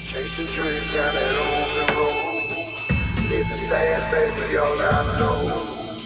Chasing dreams down that open road. Living fast, baby, all I know.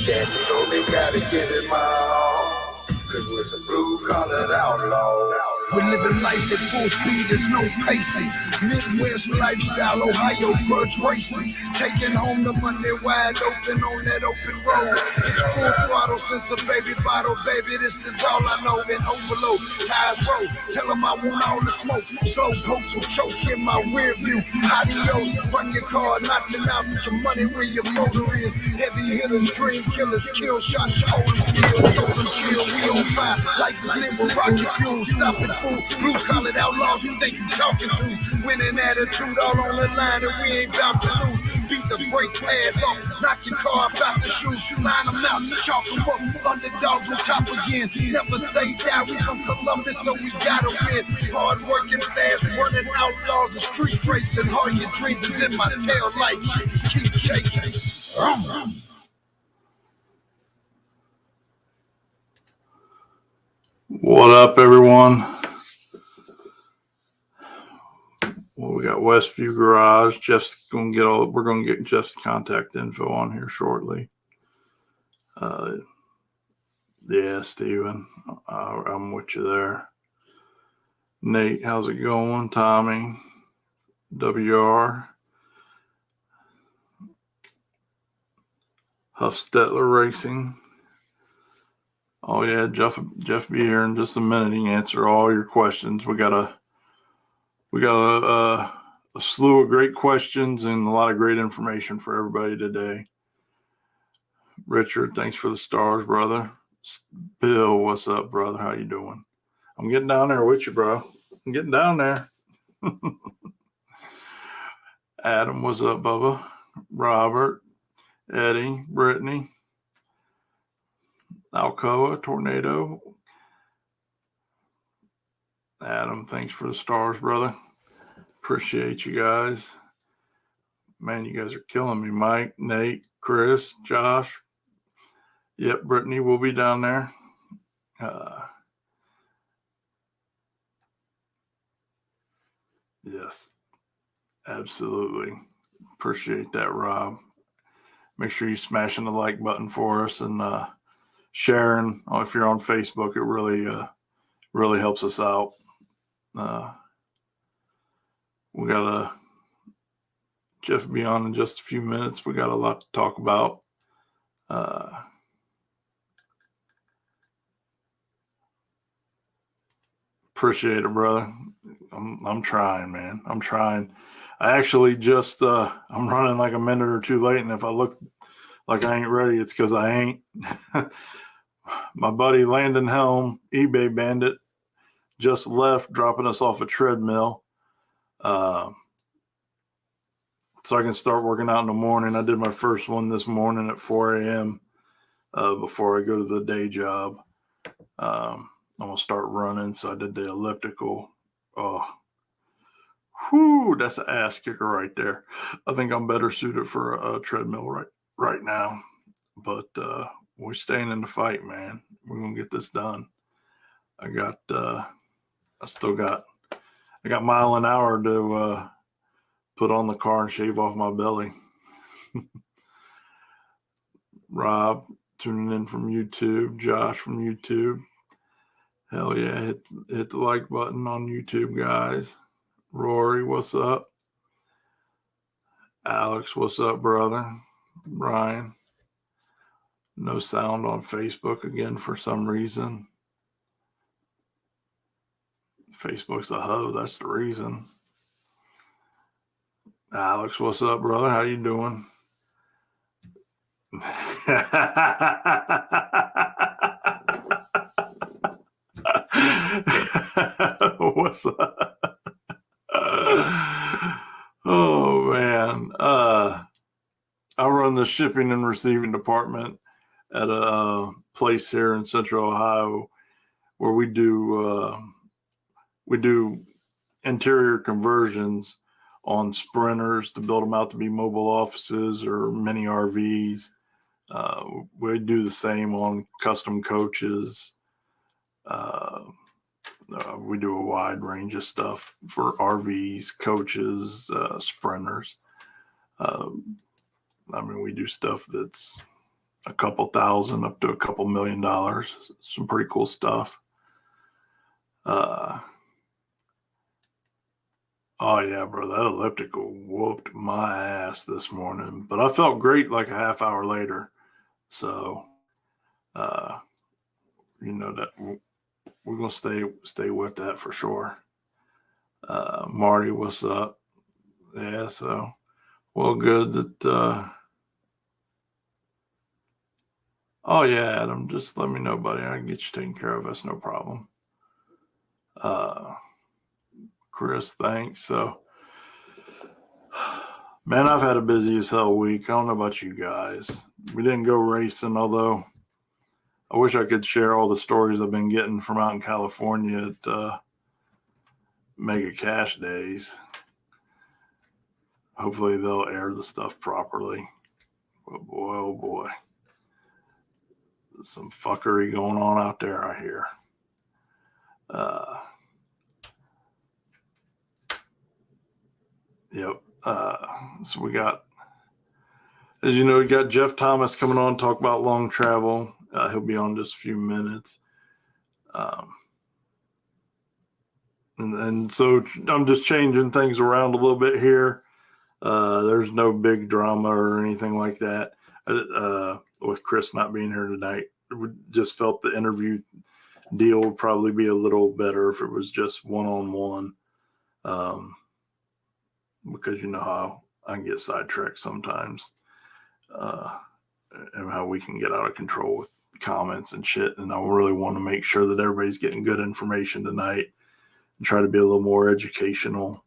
Daddy told me gotta give it my all. Cause we're some blue-collar outlaws. We're living life at full speed, there's no pacing. Midwest lifestyle, Ohio Grudge Racing. Taking home the money wide open on that open road. It's full throttle since the baby bottle, baby, this is all I know. In overload, tires roll, tell them I want all the smoke. Slow pokes will choke in my rear view. Adios, run your car, notching out with your money where your motor is. Heavy hitters, dream killers, kill shots, hold them still, told them chill, we on fire. Life is lit with rocket fuel, stop it. Blue-collar outlaws, who think you talking to? Winning attitude all on the line, and we ain't bout to lose. Beat the brake pads off, knock your car about the shoes. Line them out, chalk them up, underdogs on top again. Never say die, we from Columbus, so we gotta win. Hard working, fast running outlaws and street racing. All your dreams is in my tail light, keep chasing. What up, everyone? Well, we got Westview Garage. Jeff's gonna get all. We're gonna get Jeff's contact info on here shortly. Yeah, Steven, I'm with you there. Nate, how's it going? Tommy, WR, Huffstetler Racing. Oh yeah, Jeff be here in just a minute. He can answer all your questions. We got a slew of great questions and a lot of great information for everybody today. Richard, thanks for the stars, brother. Bill, what's up, brother? How you doing? I'm getting down there with you, bro. I'm getting down there. Adam, what's up, Bubba? Robert, Eddie, Brittany, Alcoa, Tornado. Adam, thanks for the stars, brother. Appreciate you guys. Man, you guys are killing me. Mike, Nate, Chris, Josh. Yep, Brittany will be down there. Yes, absolutely. Appreciate that, Rob. Make sure you smashing the like button for us and sharing. If you're on Facebook, it really helps us out. We got Jeff be on in just a few minutes. We got a lot to talk about. Appreciate it, brother. I'm trying, man. I'm trying. I actually just I'm running like a minute or two late, and if I look like I ain't ready, it's because I ain't. My buddy Landon Helm, eBay Bandit, just left, dropping us off a treadmill. So I can start working out in the morning. I did my first one this morning at 4 a.m. Before I go to the day job. I'm going to start running. So I did the elliptical. Oh, whoo, that's an ass kicker right there. I think I'm better suited for a treadmill right now. But we're staying in the fight, man. We're going to get this done. I got mile an hour to put on the car and shave off my belly. Rob tuning in from YouTube. Josh from YouTube. Hell yeah, hit the like button on YouTube, guys. Rory, what's up? Alex, what's up, brother? Brian. No sound on Facebook again for some reason. Facebook's a hoe, that's the reason. Alex, what's up, brother? How you doing? What's up? Oh, man. I run the shipping and receiving department at a place here in Central Ohio where we do interior conversions on sprinters to build them out to be mobile offices or mini RVs. We do the same on custom coaches. We do a wide range of stuff for RVs, coaches, sprinters. We do stuff that's a couple thousand up to a couple $1 million. Some pretty cool stuff. Oh yeah, bro, that elliptical whooped my ass this morning, but I felt great like a half hour later. So, that we're gonna stay with that for sure. Marty, what's up? Yeah, so well, good that. Oh yeah, Adam, just let me know, buddy. I can get you taken care of. That's no problem. Chris, thanks. So, man, I've had a busy as hell week. I don't know about you guys. We didn't go racing, although I wish I could share all the stories I've been getting from out in California at Mega Cash Days. Hopefully they'll air the stuff properly. But boy, oh boy. There's some fuckery going on out there, I hear. Yep. So we got, as you know, we got Jeff Thomas coming on to talk about long travel. He'll be on just a few minutes. And so I'm just changing things around a little bit here. There's no big drama or anything like that. With Chris not being here tonight, we just felt the interview deal would probably be a little better if it was just one-on-one. Because you know how I can get sidetracked sometimes, and how we can get out of control with comments and shit. And I really want to make sure that everybody's getting good information tonight and try to be a little more educational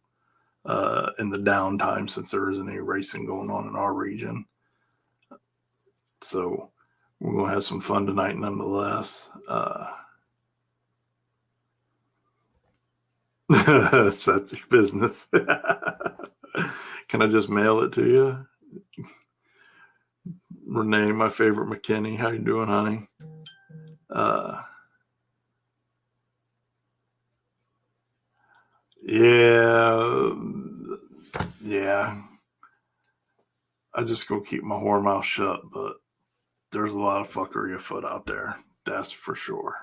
in the downtime, since there isn't any racing going on in our region. So we're going to have some fun tonight nonetheless. Septic business. Can I just mail it to you? Renee, my favorite McKinney. How you doing, honey? Yeah. I just go keep my whore mouth shut, but there's a lot of fuckery afoot out there. That's for sure.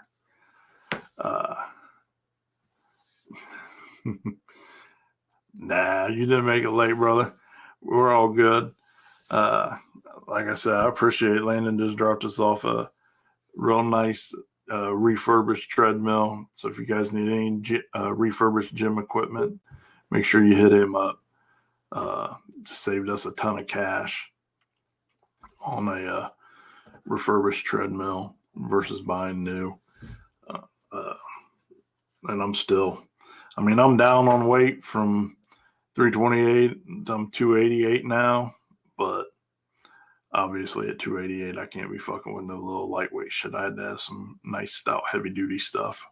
Nah, you didn't make it late, brother. We're all good. Like I said, I appreciate Landon just dropped us off a real nice refurbished treadmill. So if you guys need any refurbished gym equipment, make sure you hit him up. Just saved us a ton of cash on a refurbished treadmill versus buying new. And I'm down on weight from 328. I'm 288 now, but obviously at 288, I can't be fucking with no little lightweight shit. I had to have some nice stout heavy duty stuff.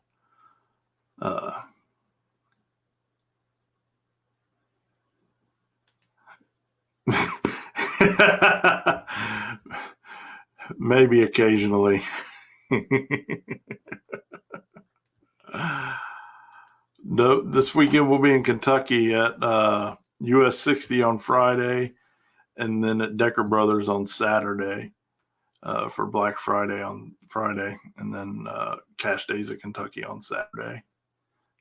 Maybe occasionally. No, this weekend we'll be in Kentucky at US 60 on Friday, and then at Decker Brothers on Saturday for Black Friday on Friday, and then Cash Days at Kentucky on Saturday.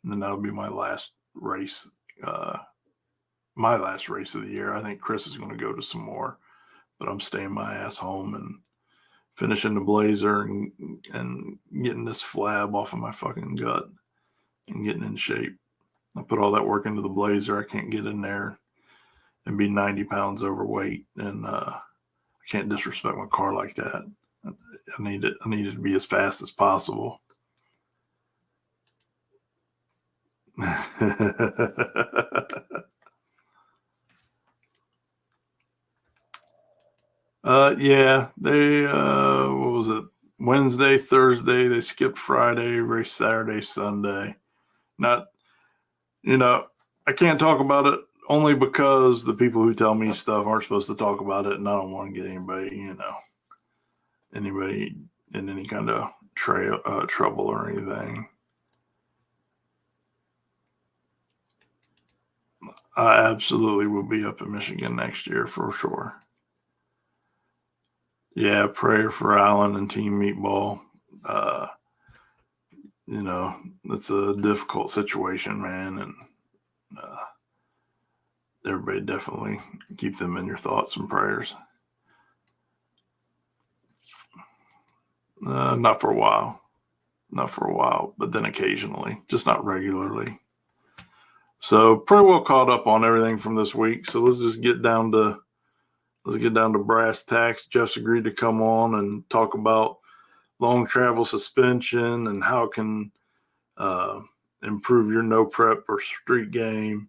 And then that'll be my last race of the year. I think Chris is going to go to some more, but I'm staying my ass home and finishing the Blazer and getting this flab off of my fucking gut and getting in shape. I put all that work into the Blazer. I can't get in there and be 90 pounds overweight, and I can't disrespect my car like that. I need it to be as fast as possible. Yeah, they what was it? Wednesday, Thursday, they skipped Friday, race Saturday, Sunday. Not, I can't talk about it only because the people who tell me stuff aren't supposed to talk about it, and I don't want to get anybody in any kind of trouble or anything. I absolutely will be up in Michigan next year for sure. Yeah, prayer for Alan and Team Meatball. It's a difficult situation, man, and everybody definitely keep them in your thoughts and prayers. Not for a while, but then occasionally, just not regularly. So pretty well caught up on everything from this week. So let's get down to brass tacks. Jeff's agreed to come on and talk about long travel suspension and how it can improve your no prep or street game,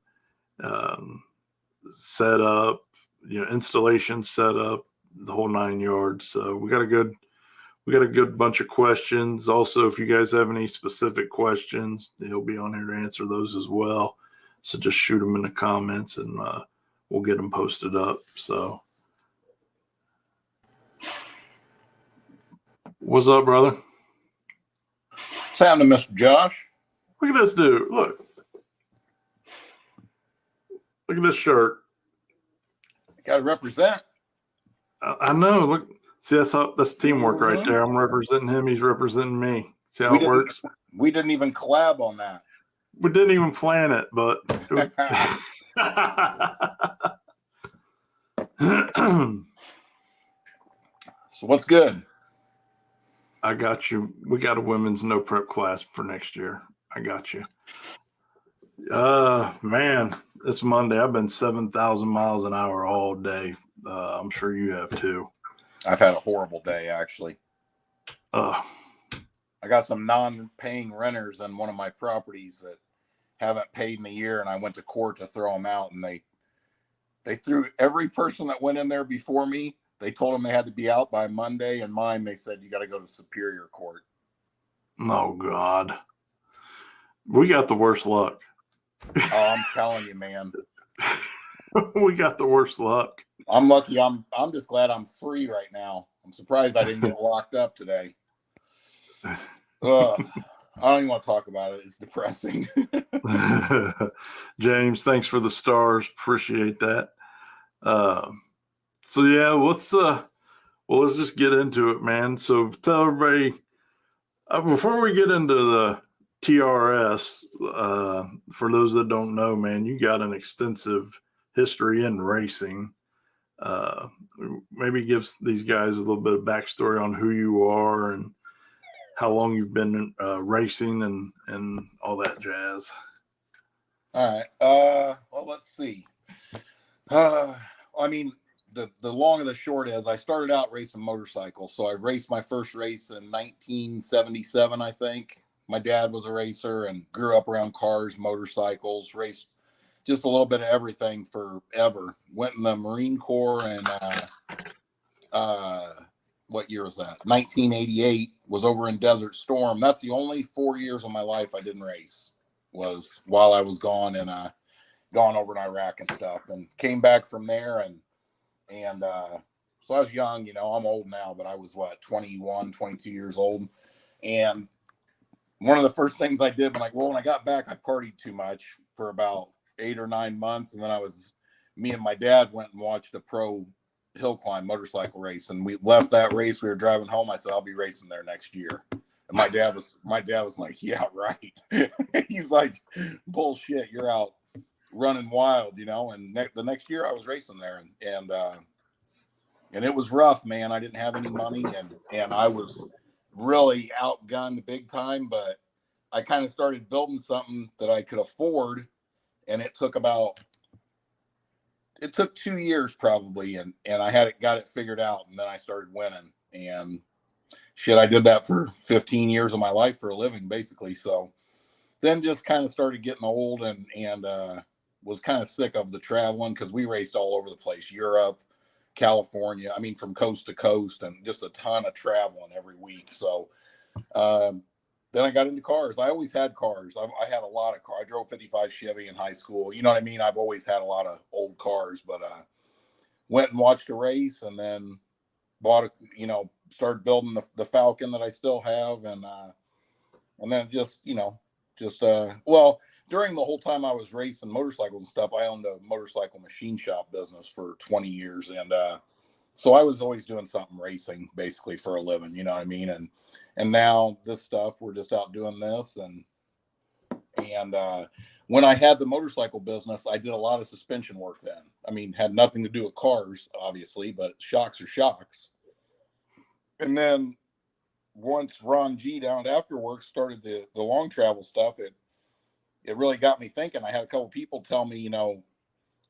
setup, installation, setup, the whole 9 yards. So we got a good bunch of questions. Also, if you guys have any specific questions, he'll be on here to answer those as well. So just shoot them in the comments and we'll get them posted up. So what's up, brother? What's happening, Mr. Josh? Look at this dude. Look at this shirt. Got to represent. I know. Look, see, that's teamwork right there. I'm representing him. He's representing me. See how it works? We didn't even collab on that. We didn't even plan it, but So what's good? I got you. We got a women's no prep class for next year. I got you. Man, it's Monday. I've been 7,000 miles an hour all day. I'm sure you have too. I've had a horrible day, actually. I got some non-paying renters on one of my properties that haven't paid in a year, and I went to court to throw them out, and they threw every person that went in there before me. They told them they had to be out by Monday, and mine, they said, you got to go to Superior Court. Oh, God. We got the worst luck. Oh, I'm telling you, man. We got the worst luck. I'm lucky. I'm just glad I'm free right now. I'm surprised I didn't get locked up today. I don't even want to talk about it. It's depressing. James, thanks for the stars. Appreciate that. So yeah, let's just get into it, man. So tell everybody before we get into the TRS, for those that don't know, man, you got an extensive history in racing. Maybe give these guys a little bit of backstory on who you are and how long you've been racing and all that jazz. All right. Well, let's see. I mean, the long and the short is I started out racing motorcycles. So I raced my first race in 1977, I think. My dad was a racer and grew up around cars, motorcycles, raced just a little bit of everything forever. Went in the Marine Corps and what year was that? 1988. Was over in Desert Storm. That's the only 4 years of my life I didn't race, was while I was gone and gone over in Iraq and stuff, and came back from there and so I was young, I'm old now, but I was 21, 22 years old. And one of the first things I did when I got back, I partied too much for about 8 or 9 months. And then me and my dad went and watched a pro hill climb motorcycle race. And we left that race. We were driving home. I said, I'll be racing there next year. And my dad was like, yeah, right. He's like, bullshit. You're out running wild, and the next year I was racing there and it was rough, man. I didn't have any money and I was really outgunned big time, but I kind of started building something that I could afford. And it took 2 years probably. And I got it figured out. And then I started winning and shit. I did that for 15 years of my life for a living, basically. So then just kind of started getting old and was kind of sick of the traveling, because we raced all over the place, Europe, California, from coast to coast, and just a ton of traveling every week. So then I got into cars. I always had cars. I had a lot of cars. I drove 55 Chevy in high school. You know what I mean? I've always had a lot of old cars, but went and watched a race and then started building the Falcon that I still have. And then during the whole time I was racing motorcycles and stuff, I owned a motorcycle machine shop business for 20 years. And so I was always doing something racing basically for a living, you know what I mean? And now this stuff, we're just out doing this. And when I had the motorcycle business, I did a lot of suspension work then. I mean, had nothing to do with cars, obviously, but shocks are shocks. And then once Ron G down at Afterworks started the long travel stuff, it really got me thinking. I had a couple people tell me, you know,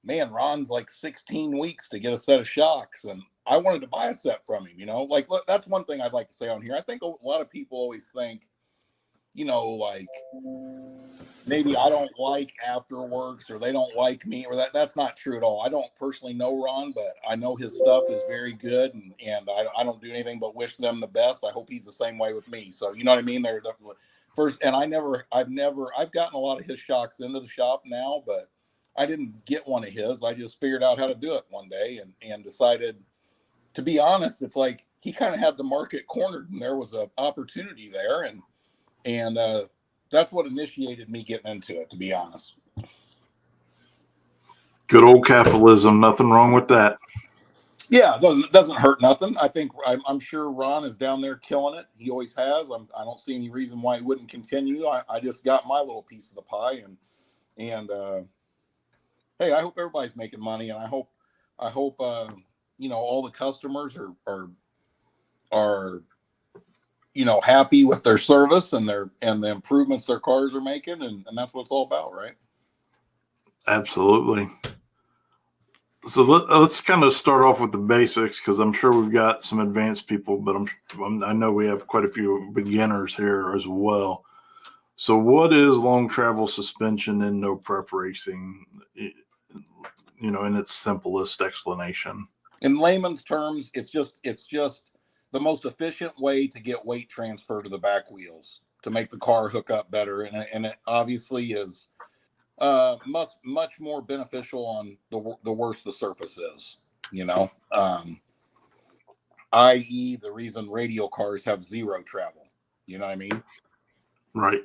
man, Ron's like 16 weeks to get a set of shocks. And I wanted to buy a set from him, you know, like that's one thing I'd like to say on here. I think a lot of people always think, you know, like maybe I don't like Afterworks or they don't like me, or that's not true at all. I don't personally know Ron, but I know his stuff is very good, and I don't do anything but wish them the best. I hope he's the same way with me. So you know what I mean? They're the first, and I've gotten a lot of his shocks into the shop now, but I didn't get one of his. I just figured out how to do it one day and decided, to be honest, it's like he kind of had the market cornered and there was an opportunity there, and that's what initiated me getting into it, to be honest. Good old capitalism. Nothing wrong with that. Yeah, it doesn't hurt nothing. I think I'm sure Ron is down there killing it. He always has. I don't see any reason why he wouldn't continue. I just got my little piece of the pie, and hey, I hope everybody's making money, and I hope you know, all the customers are you know, happy with their service and the improvements their cars are making, and that's what it's all about, right? Absolutely. So let's kind of start off with the basics, because I'm sure we've got some advanced people, but I know we have quite a few beginners here as well. So what is long travel suspension in no prep racing, you know, in its simplest explanation? In layman's terms, it's just the most efficient way to get weight transfer to the back wheels to make the car hook up better, and it obviously is much more beneficial on the worse the surface is, you know, i.e. the reason radial cars have zero travel, you know what I mean? Right.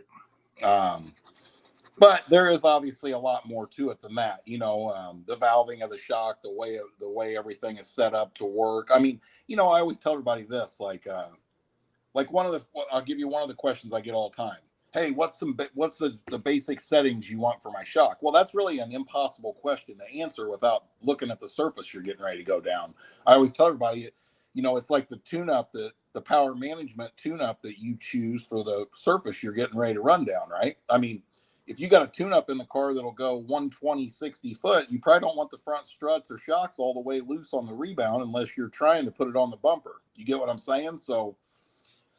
But there is obviously a lot more to it than that, you know. The valving of the shock, the way everything is set up to work. I mean, you know, I always tell everybody this, like I'll give you one of the questions I get all the time. Hey, what's the basic settings you want for my shock? Well, that's really an impossible question to answer without looking at the surface you're getting ready to go down. I always tell everybody, you know, it's like the tune-up, the power management tune-up that you choose for the surface you're getting ready to run down, right? I mean, if you got a tune-up in the car that'll go 120, 60 foot, you probably don't want the front struts or shocks all the way loose on the rebound unless you're trying to put it on the bumper. You get what I'm saying? So,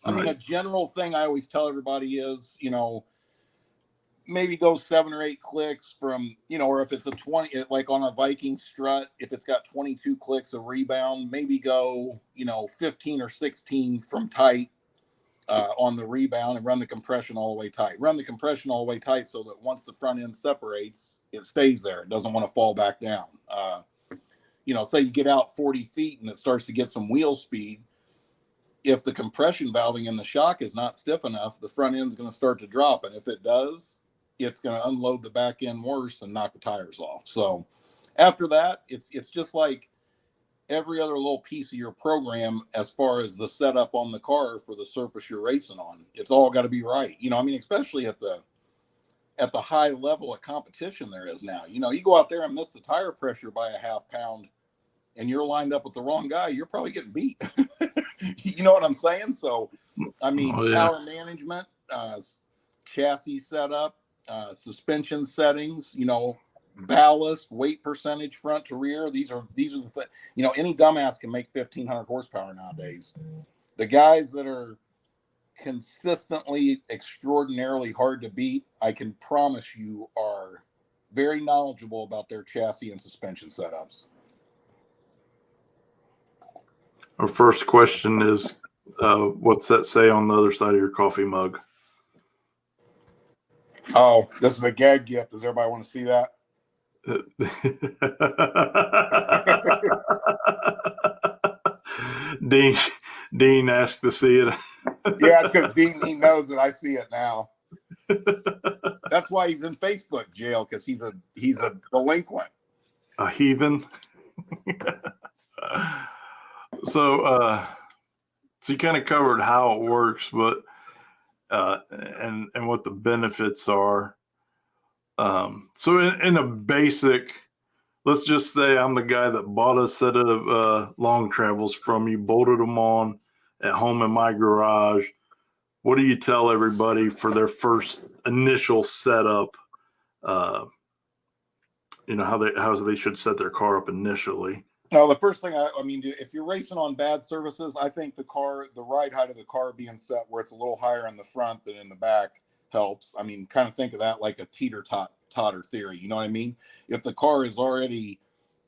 I mean, a general thing I always tell everybody is, you know, maybe go 7 or 8 clicks from, you know, or if it's a 20, like on a Viking strut, if it's got 22 clicks of rebound, maybe go, you know, 15 or 16 from tight on the rebound and run the compression all the way tight. Run the compression all the way tight so that once the front end separates, it stays there. It doesn't want to fall back down. You know, say you get out 40 feet and it starts to get some wheel speed. If the compression valving in the shock is not stiff enough, the front end is going to start to drop. And if it does, it's going to unload the back end worse and knock the tires off. So after that, it's just like every other little piece of your program as far as the setup on the car for the surface you're racing on. It's all got to be right. You know, I mean, especially at the high level of competition there is now. You know, you go out there and miss the tire pressure by a half pound and you're lined up with the wrong guy, you're probably getting beat. You know what I'm saying? So, I mean, power management, chassis setup, suspension settings, you know, ballast, weight percentage, front to rear. These are the things, you know, any dumbass can make 1,500 horsepower nowadays. The guys that are consistently extraordinarily hard to beat, I can promise you, are very knowledgeable about their chassis and suspension setups. Our first question is, what's that say on the other side of your coffee mug? Oh, this is a gag gift. Does everybody want to see that? Dean asked to see it. Yeah, it's because Dean, he knows that I see it now. That's why he's in Facebook jail, because he's a delinquent. A heathen. So you kind of covered how it works, but and what the benefits are. So in a basic, let's just say I'm the guy that bought a set of long travels from you, bolted them on at home in my garage. What do you tell everybody for their first initial setup? How they should set their car up initially. Well, the first thing I mean, if you're racing on bad surfaces, I think the ride height of the car being set where it's a little higher in the front than in the back helps. I mean, kind of think of that like a teeter-totter theory. You know what I mean? If the car is already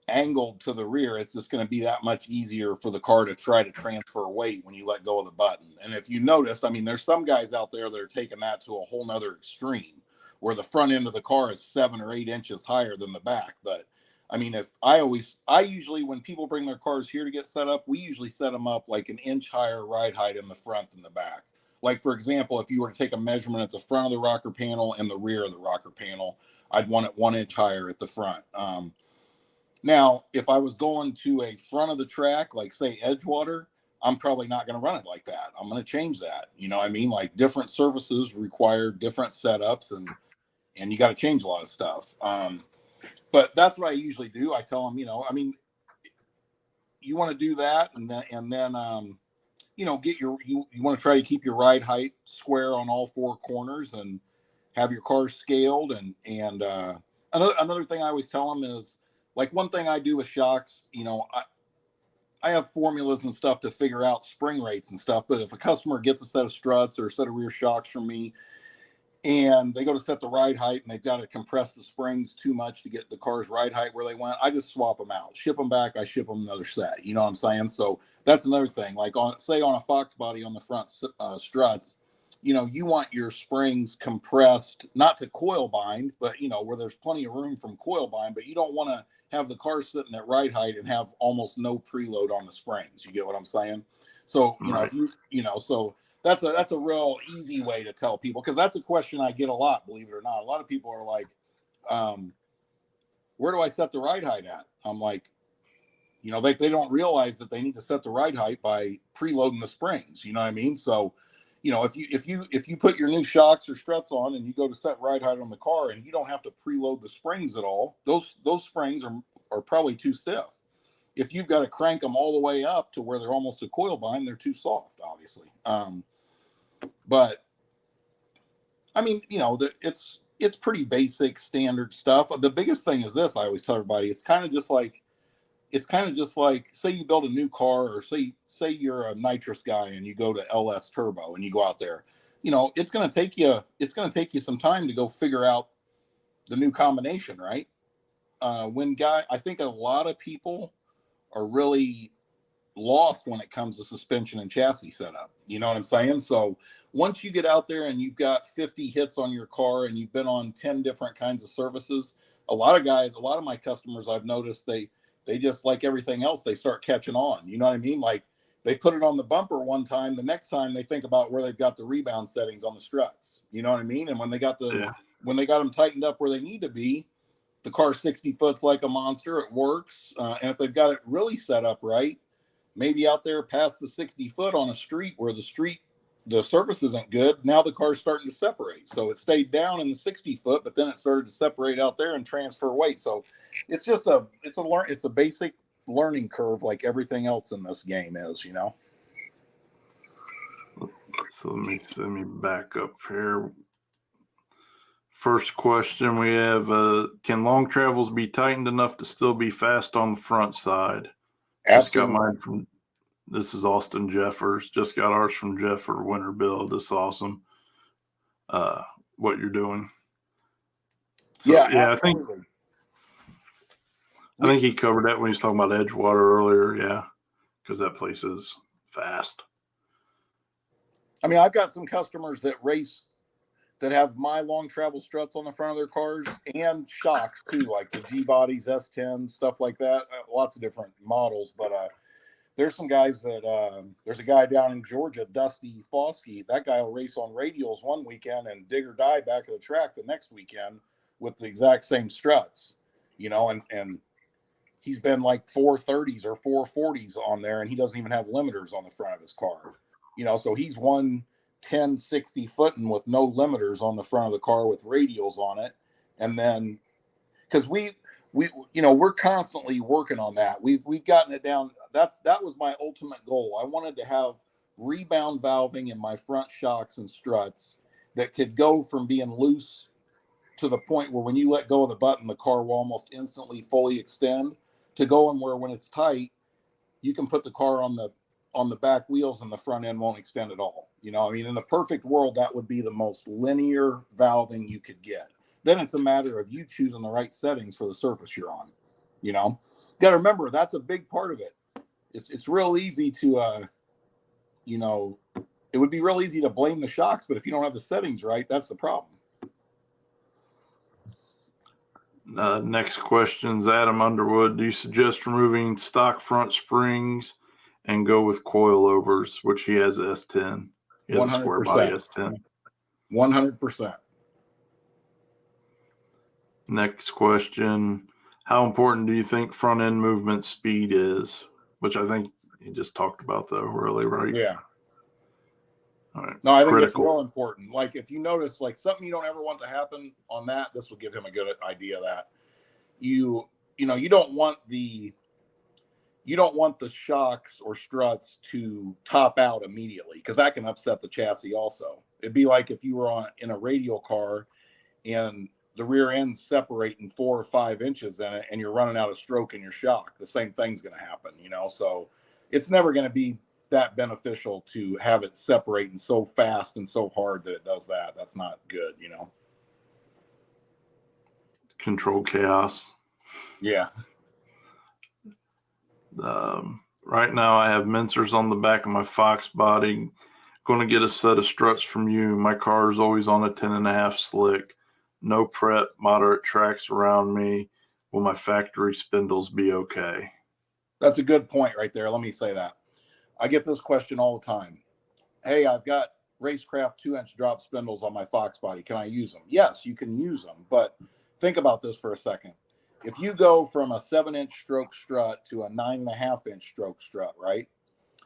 angled to the rear, it's just going to be that much easier for the car to try to transfer weight when you let go of the button. And if you noticed, I mean, there's some guys out there that are taking that to a whole nother extreme, where the front end of the car is 7 or 8 inches higher than the back. But I mean, I usually, when people bring their cars here to get set up, we usually set them up like an inch higher ride height in the front than the back. Like, for example, if you were to take a measurement at the front of the rocker panel and the rear of the rocker panel, I'd want it 1 inch higher at the front. Now, if I was going to a front of the track, like say Edgewater, I'm probably not going to run it like that. I'm going to change that. You know what I mean? Like, different surfaces require different setups, and you got to change a lot of stuff. But that's what I usually do. I tell them, I mean, you want to do that, and then get you want to try to keep your ride height square on all 4 corners, and have your car scaled. And another thing I always tell them is, like, one thing I do with shocks, I have formulas and stuff to figure out spring rates and stuff. But if a customer gets a set of struts or a set of rear shocks from me, and they go to set the ride height and they've got to compress the springs too much to get the car's ride height where they went, I just swap them out, ship them back. I ship them another set. You know what I'm saying? So that's another thing. Like, on a Fox body on the front struts, you want your springs compressed, not to coil bind, but, where there's plenty of room from coil bind, but you don't want to have the car sitting at ride height and have almost no preload on the springs. You get what I'm saying? So, Right. so that's a real easy way to tell people, because that's a question I get a lot, believe it or not. A lot of people are like, where do I set the ride height at? I'm like, they don't realize that they need to set the ride height by preloading the springs. You know what I mean? So, if you put your new shocks or struts on and you go to set ride height on the car and you don't have to preload the springs at all, those springs are probably too stiff. If you've got to crank them all the way up to where they're almost a coil bind, they're too soft, obviously. But I mean, it's pretty basic standard stuff. The biggest thing is this: I always tell everybody, it's kind of just like, say you build a new car, or say you're a nitrous guy and you go to LS Turbo and you go out there, it's going to take you some time to go figure out the new combination, right? I think a lot of people are really lost when it comes to suspension and chassis setup. You know what I'm saying? So once you get out there and you've got 50 hits on your car and you've been on 10 different kinds of services, a lot of my customers, I've noticed, they just, like everything else, they start catching on. You know what I mean? Like, they put it on the bumper one time, the next time they think about where they've got the rebound settings on the struts. You know what I mean? And when they got them tightened up where they need to be, the car 60 foot's like a monster. It works. And if they've got it really set up right, maybe out there past the 60 foot on a street where the surface isn't good, now the car's starting to separate. So it stayed down in the 60 foot, but then it started to separate out there and transfer weight. So it's just it's a basic learning curve, like everything else in this game is, So let me back up here. First question we have, can long travels be tightened enough to still be fast on the front side? Just got mine this is Austin Jeffers. Just got ours from Jeffer Winter Build. This is awesome. What you're doing. So, yeah, absolutely. I think he covered that when he was talking about Edgewater earlier. Yeah, because that place is fast. I mean, I've got some customers that race that have my long travel struts on the front of their cars and shocks too, like the G bodies, S10, stuff like that. Lots of different models, but there's some guys that there's a guy down in Georgia, Dusty Foskey. That guy will race on radials one weekend and dig or die back of the track the next weekend with the exact same struts, you know, and he's been like 430s or 440s on there, and he doesn't even have limiters on the front of his car, you know, so he's 110-60 footing with no limiters on the front of the car with radials on it. And then because we you know, we're constantly working on that. We've gotten it down. That was my ultimate goal. I wanted to have rebound valving in my front shocks and struts that could go from being loose to the point where when you let go of the button, the car will almost instantly fully extend, to going where when it's tight, you can put the car on the back wheels and the front end won't extend at all. You know, I mean, in the perfect world, that would be the most linear valving you could get. Then it's a matter of you choosing the right settings for the surface you're on. You know, got to remember, that's a big part of it. It's real easy to, you know, it would be real easy to blame the shocks, but if you don't have the settings right, that's the problem. Next question's Adam Underwood. Do you suggest removing stock front springs and go with coilovers, which he has S10? He has a square body S10. 100%. Next question. How important do you think front end movement speed is? Which I think he just talked about, though, really, right? Yeah. All right. No, I think it's real important. Like, if you notice, like, something you don't ever want to happen on that, this will give him a good idea that you know, you don't want the shocks or struts to top out immediately, because that can upset the chassis also. It'd be like if you were in a radial car and the rear end's separating 4 or 5 inches in it and you're running out of stroke in your shock. The same thing's going to happen, you know? So it's never going to be that beneficial to have it separating so fast and so hard that it does that. That's not good, you know? Control chaos. Yeah. Right now I have mincers on the back of my Fox body. Going to get a set of struts from you. My car is always on a 10.5 slick. No prep, moderate tracks around me. Will my factory spindles be okay? That's a good point right there. Let me say that. I get this question all the time. Hey, I've got Racecraft 2-inch drop spindles on my Fox body. Can I use them? Yes, you can use them. But think about this for a second. If you go from a 7-inch stroke strut to a 9.5-inch stroke strut, right?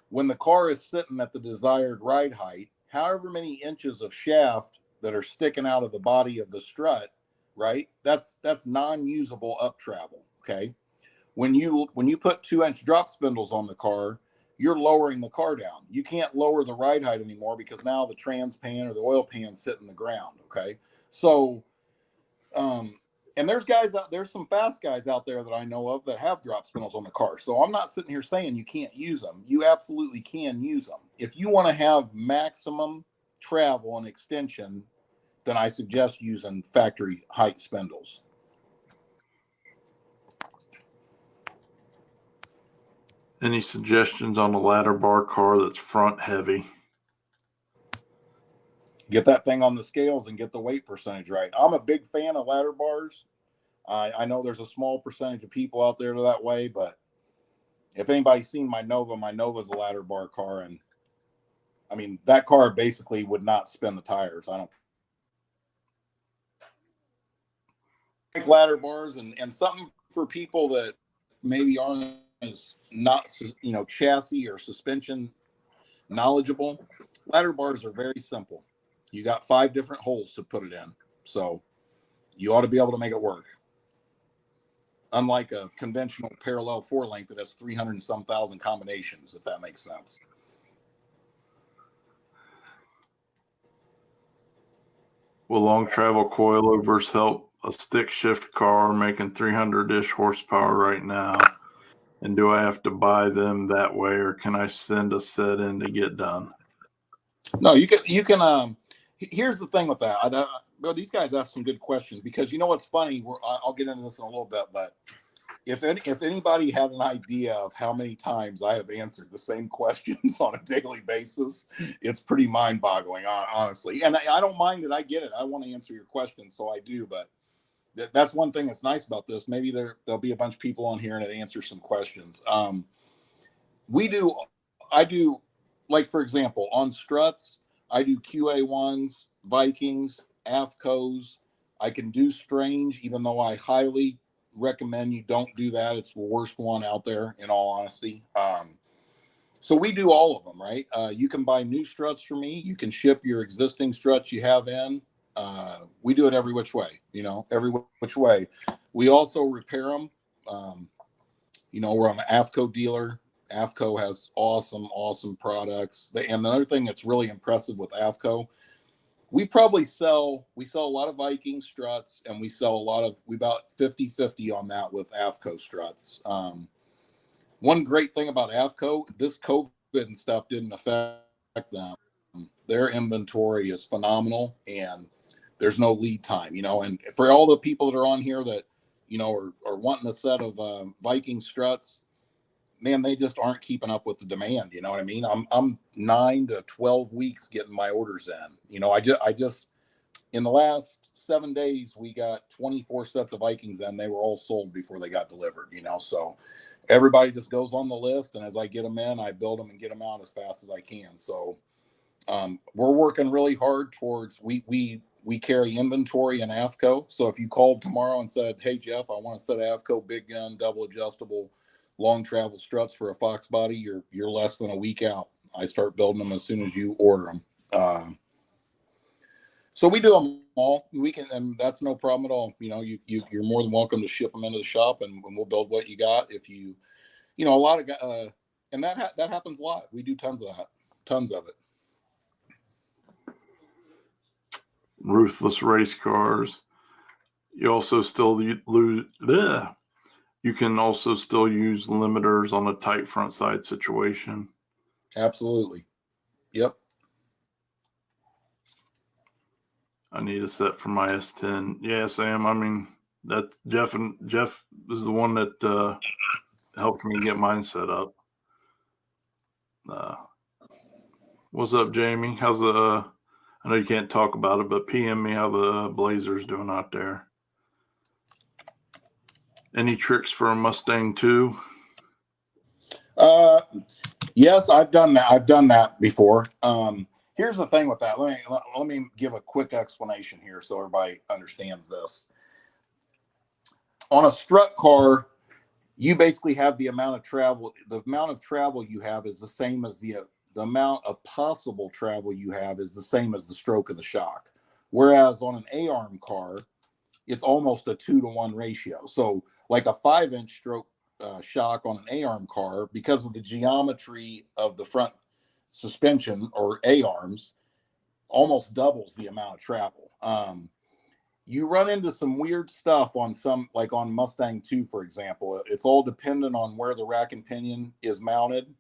When the car is sitting at the desired ride height, however many inches of shaft that are sticking out of the body of the strut, right? That's non-usable up travel. Okay. When you put 2-inch drop spindles on the car, you're lowering the car down. You can't lower the ride height anymore because now the trans pan or the oil pan's hitting the ground. Okay. So, and there's some fast guys out there that I know of that have drop spindles on the car. So I'm not sitting here saying you can't use them. You absolutely can use them. If you want to have maximum travel and extension, then I suggest using factory height spindles. Any suggestions on a ladder bar car that's front heavy? Get that thing on the scales and get the weight percentage right. I'm a big fan of ladder bars. I know there's a small percentage of people out there that way, but if anybody's seen my Nova's a ladder bar car, and I mean, that car basically would not spin the tires. I don't like ladder bars, and something for people that maybe aren't as not, you know, chassis or suspension knowledgeable. Ladder bars are very simple. You got 5 different holes to put it in, so you ought to be able to make it work. Unlike a conventional parallel 4-link that has 300 and some thousand combinations, if that makes sense. Will long travel coilovers help a stick shift car making 300-ish horsepower right now? And do I have to buy them that way, or can I send a set in to get done? No, you can. Here's the thing with that. These guys ask some good questions, because you know what's funny. I'll get into this in a little bit, but if anybody had an idea of how many times I have answered the same questions on a daily basis, it's pretty mind-boggling, honestly. And I don't mind it. I get it. I want to answer your questions, so I do. But that's one thing that's nice about this. Maybe there'll be a bunch of people on here and it answers some questions. I do, like, for example, on struts, I do QA1s, Vikings, AFCOs. I can do Strange, even though I highly recommend you don't do that. It's the worst one out there, in all honesty. So we do all of them, right? You can buy new struts for me. You can ship your existing struts you have in. We do it every which way, every which way. We also repair them. We're an AFCO dealer. AFCO has awesome products. And another thing that's really impressive with AFCO, we sell a lot of Viking struts, and we about 50-50 on that with AFCO struts. One great thing about AFCO, this COVID and stuff didn't affect them. Their inventory is phenomenal, and there's no lead time, and for all the people that are on here that, are wanting a set of Viking struts, man, they just aren't keeping up with the demand. You know what I mean? I'm 9 to 12 weeks getting my orders in. I just in the last 7 days, we got 24 sets of Vikings in. They were all sold before they got delivered, so everybody just goes on the list. And as I get them in, I build them and get them out as fast as I can. So we're working really hard towards, we carry inventory in AFCO. So if you called tomorrow and said, hey, Jeff, I want a set of AFCO big gun, double adjustable, long travel struts for a Fox body, you're less than a week out. I start building them as soon as you order them. So we do them all. We can, and that's no problem at all. You're more than welcome to ship them into the shop, and we'll build what you got. If a lot of and that happens a lot. We do tons of it. Ruthless race cars. You also still you can also still use limiters on a tight front side situation. Absolutely. Yep. I need a set for my S10. Yeah, Sam. I mean, that's Jeff is the one that helped me get mine set up. What's up, Jamie? How's the? I know you can't talk about it, but PM me how the Blazer's doing out there. Any tricks for a Mustang 2? Yes, I've done that. I've done that before. Here's the thing with that. Let me give a quick explanation here so everybody understands this. On a strut car, you basically have the amount of travel. The amount of travel you have is the same as the amount of possible travel you have is the same as the stroke of the shock. Whereas on an A-arm car, it's almost a 2-to-1 ratio. So like a 5-inch stroke shock on an A-arm car, because of the geometry of the front suspension or A-arms, almost doubles the amount of travel. You run into some weird stuff on some, like on Mustang 2, for example. It's all dependent on where the rack and pinion is mounted,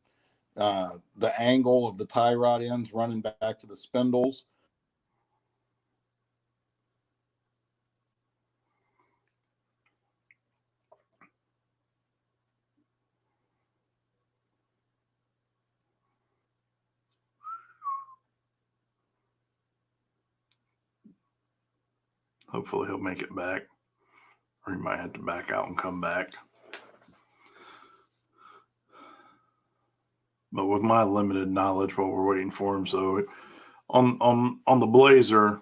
the angle of the tie rod ends running back to the spindles. Hopefully he'll make it back, or he might have to back out and come back. But with my limited knowledge while we're waiting for him, so on the Blazer,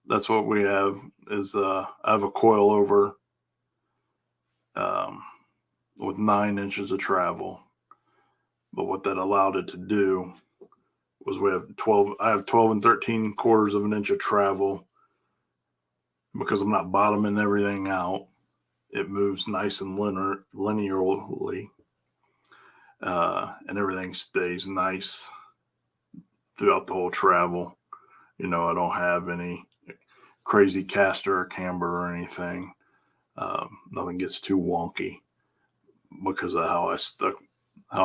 that's what we have is I have a coilover with 9 inches of travel. But what that allowed it to do was I have 12 and 13 quarters of an inch of travel. Because I'm not bottoming everything out, it moves nice and linearly, and everything stays nice throughout the whole travel. I don't have any crazy caster or camber or anything. Nothing gets too wonky because of how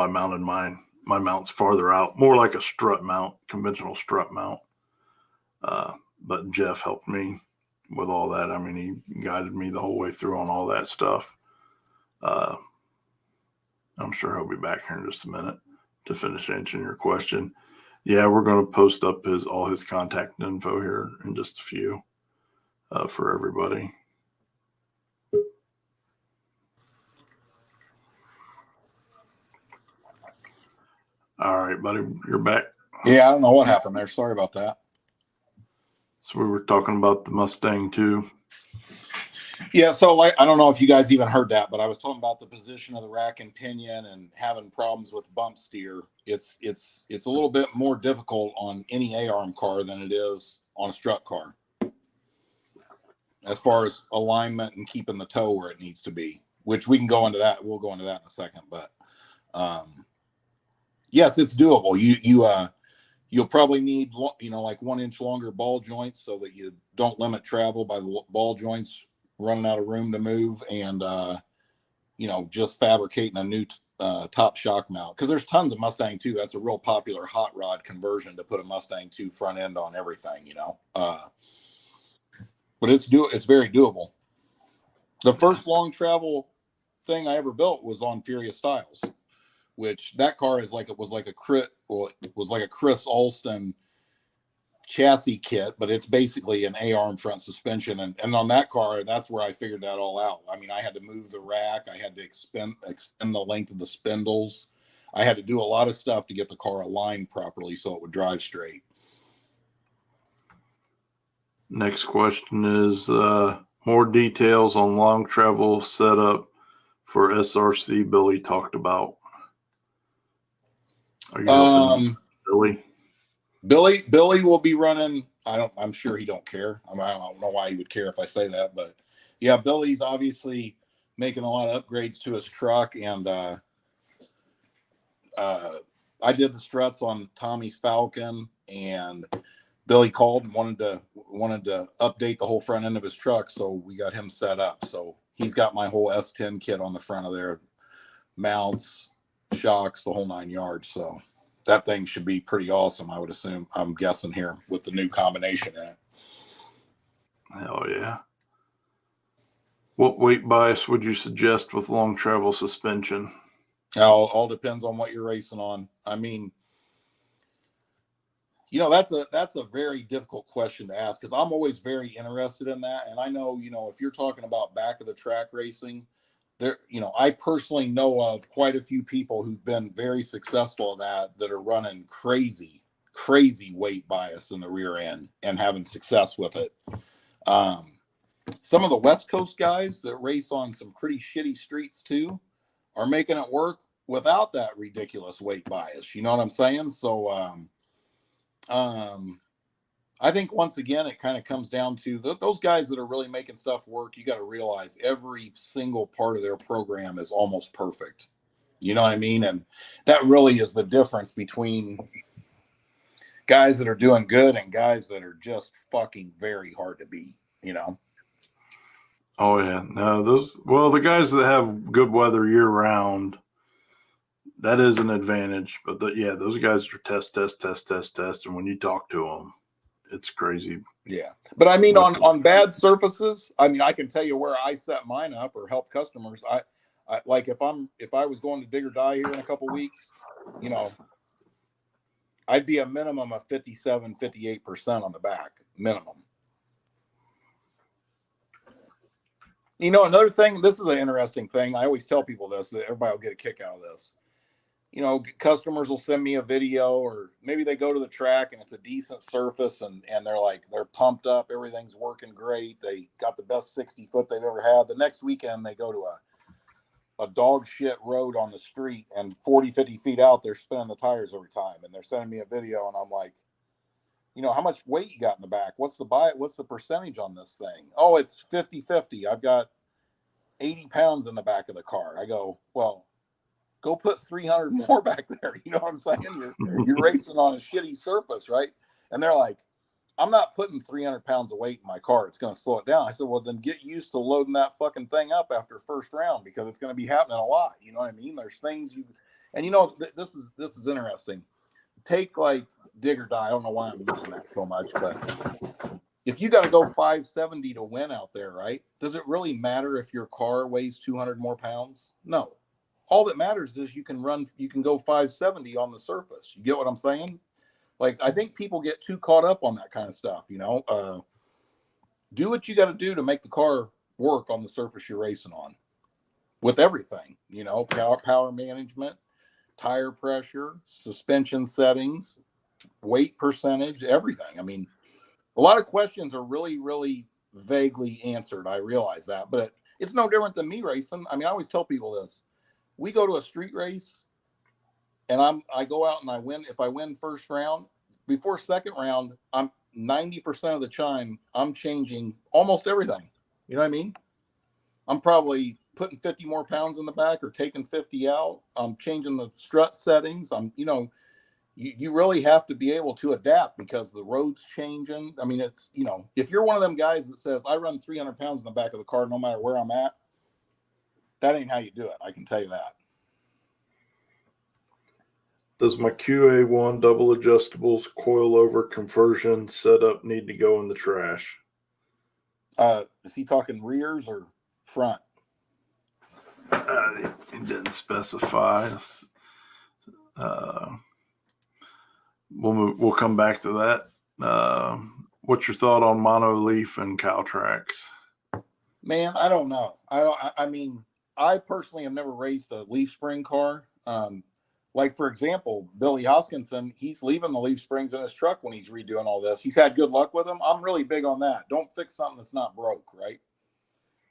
I mounted mine. My mount's farther out, more like a strut mount, conventional strut mount. But Jeff helped me with all that. I mean, he guided me the whole way through on all that stuff. I'm sure he'll be back here in just a minute to finish answering your question. Yeah, we're going to post up all his contact info here in just a few for everybody. buddy. You're back. Yeah, I don't know what happened there. Sorry about that. So we were talking about the Mustang too. Yeah, so like I don't know if you guys even heard that, but I was talking about the position of the rack and pinion and having problems with bump steer. It's a little bit more difficult on any A-arm car than it is on a strut car, as far as alignment and keeping the toe where it needs to be. Which we can go into that. We'll go into that in a second, but yes, it's doable. You'll probably need, like 1 inch longer ball joints so that you don't limit travel by the ball joints running out of room to move, and just fabricating a new top shock mount, because there's tons of Mustang 2. That's a real popular hot rod conversion to put a Mustang 2 front end on everything, but it's very doable. The first long travel thing I ever built was on Furious Styles, which that car was like a Chris Alston chassis kit, but it's basically an A-arm front suspension. And on that car, that's where I figured that all out. I mean, I had to move the rack. I had to extend the length of the spindles. I had to do a lot of stuff to get the car aligned properly so it would drive straight. Next question is more details on long travel setup for SRC Billy talked about. Are you helping Billy? Billy will be running. I'm sure he don't care. I don't know why he would care if I say that, but yeah, Billy's obviously making a lot of upgrades to his truck, and I did the struts on Tommy's Falcon, and Billy called and wanted to update the whole front end of his truck, so we got him set up. So he's got my whole S10 kit on the front of there, mounts, shocks, the whole 9 yards. So that thing should be pretty awesome, I would assume. I'm guessing here with the new combination in it. Hell yeah. What weight bias would you suggest with long travel suspension? All depends on what you're racing on. I mean, that's a very difficult question to ask, because I'm always very interested in that. And I know, if you're talking about back of the track racing, there, I personally know of quite a few people who've been very successful at that are running crazy weight bias in the rear end and having success with it. Some of the West Coast guys that race on some pretty shitty streets too are making it work without that ridiculous weight bias. You know what I'm saying? So, I think once again, it kind of comes down to those guys that are really making stuff work. You got to realize every single part of their program is almost perfect. You know what I mean? And that really is the difference between guys that are doing good and guys that are just fucking very hard to beat, Oh yeah. No, the guys that have good weather year round, that is an advantage. But those guys are test. And when you talk to them, it's crazy. Yeah. But I mean, on bad surfaces, I mean, I can tell you where I set mine up or help customers. I like if I was going to dig or die here in a couple weeks, I'd be a minimum of 57-58% on the back minimum. Another thing, this is an interesting thing. I always tell people this, that everybody will get a kick out of this. Customers will send me a video, or maybe they go to the track and it's a decent surface and they're pumped up. Everything's working great. They got the best 60 foot they've ever had. The next weekend they go to a dog shit road on the street, and 40-50 feet out, they're spinning the tires every time. And they're sending me a video, and I'm like, how much weight you got in the back? What's the percentage on this thing? Oh, it's 50-50. I've got 80 pounds in the back of the car. I go, well, go put 300 more back there. You know what I'm saying? You're racing on a shitty surface, right? And they're like, I'm not putting 300 pounds of weight in my car. It's going to slow it down. I said, well, then get used to loading that fucking thing up after first round, because it's going to be happening a lot. You know what I mean? There's things this is interesting. Take like dig or die. I don't know why I'm using that so much, but if you got to go 570 to win out there, right? Does it really matter if your car weighs 200 more pounds? No. All that matters is you can go 570 on the surface. You get what I'm saying? Like, I think people get too caught up on that kind of stuff, do what you got to do to make the car work on the surface you're racing on with everything, power management, tire pressure, suspension settings, weight percentage, everything. I mean, a lot of questions are really, really vaguely answered. I realize that, but it's no different than me racing. I mean, I always tell people this. We go to a street race and I go out and I win. If I win first round, before second round, I'm 90% of the time I'm changing almost everything. You know what I mean? I'm probably putting 50 more pounds in the back or taking 50 out. I'm changing the strut settings. You really have to be able to adapt because the road's changing. I mean, it's, if you're one of them guys that says, I run 300 pounds in the back of the car, no matter where I'm at, that ain't how you do it. I can tell you that. Does my QA1 double adjustables coilover conversion setup need to go in the trash? Is he talking rears or front? He didn't specify. We'll come back to that. What's your thought on monoleaf and Caltrax? Man, I don't know. I mean, I personally have never raced a leaf spring car. Like, for example, Billy Hoskinson, he's leaving the leaf springs in his truck when he's redoing all this. He's had good luck with them. I'm really big on that. Don't fix something that's not broke, right?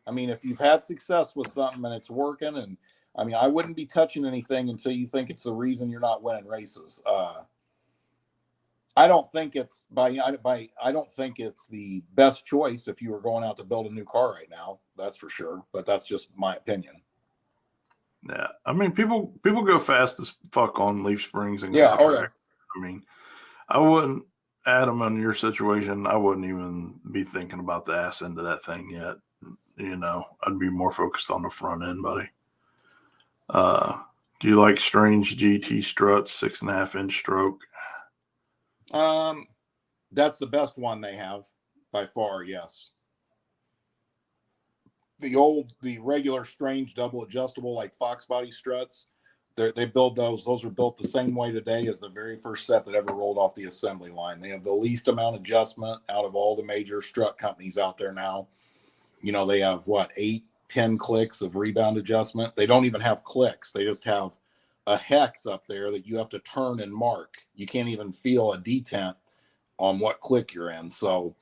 I mean, if you've had success with something and it's working, and I mean, I wouldn't be touching anything until you think it's the reason you're not winning races. I don't think it's I don't think it's the best choice if you were going out to build a new car right now. That's for sure. But that's just my opinion. Yeah, I mean, people go fast as fuck on leaf springs and yeah. Caltrax. I mean, I wouldn't, Adam, in your situation, I wouldn't even be thinking about the ass end of that thing yet. I'd be more focused on the front end, buddy. Do you like Strange GT struts, 6.5-inch stroke? That's the best one they have by far. Yes. The regular Strange double adjustable like Fox body struts, they build those. Those are built the same way today as the very first set that ever rolled off the assembly line. They have the least amount of adjustment out of all the major strut companies out there now. They have 8-10 clicks of rebound adjustment. They don't even have clicks. They just have a hex up there that you have to turn and mark. You can't even feel a detent on what click you're in. So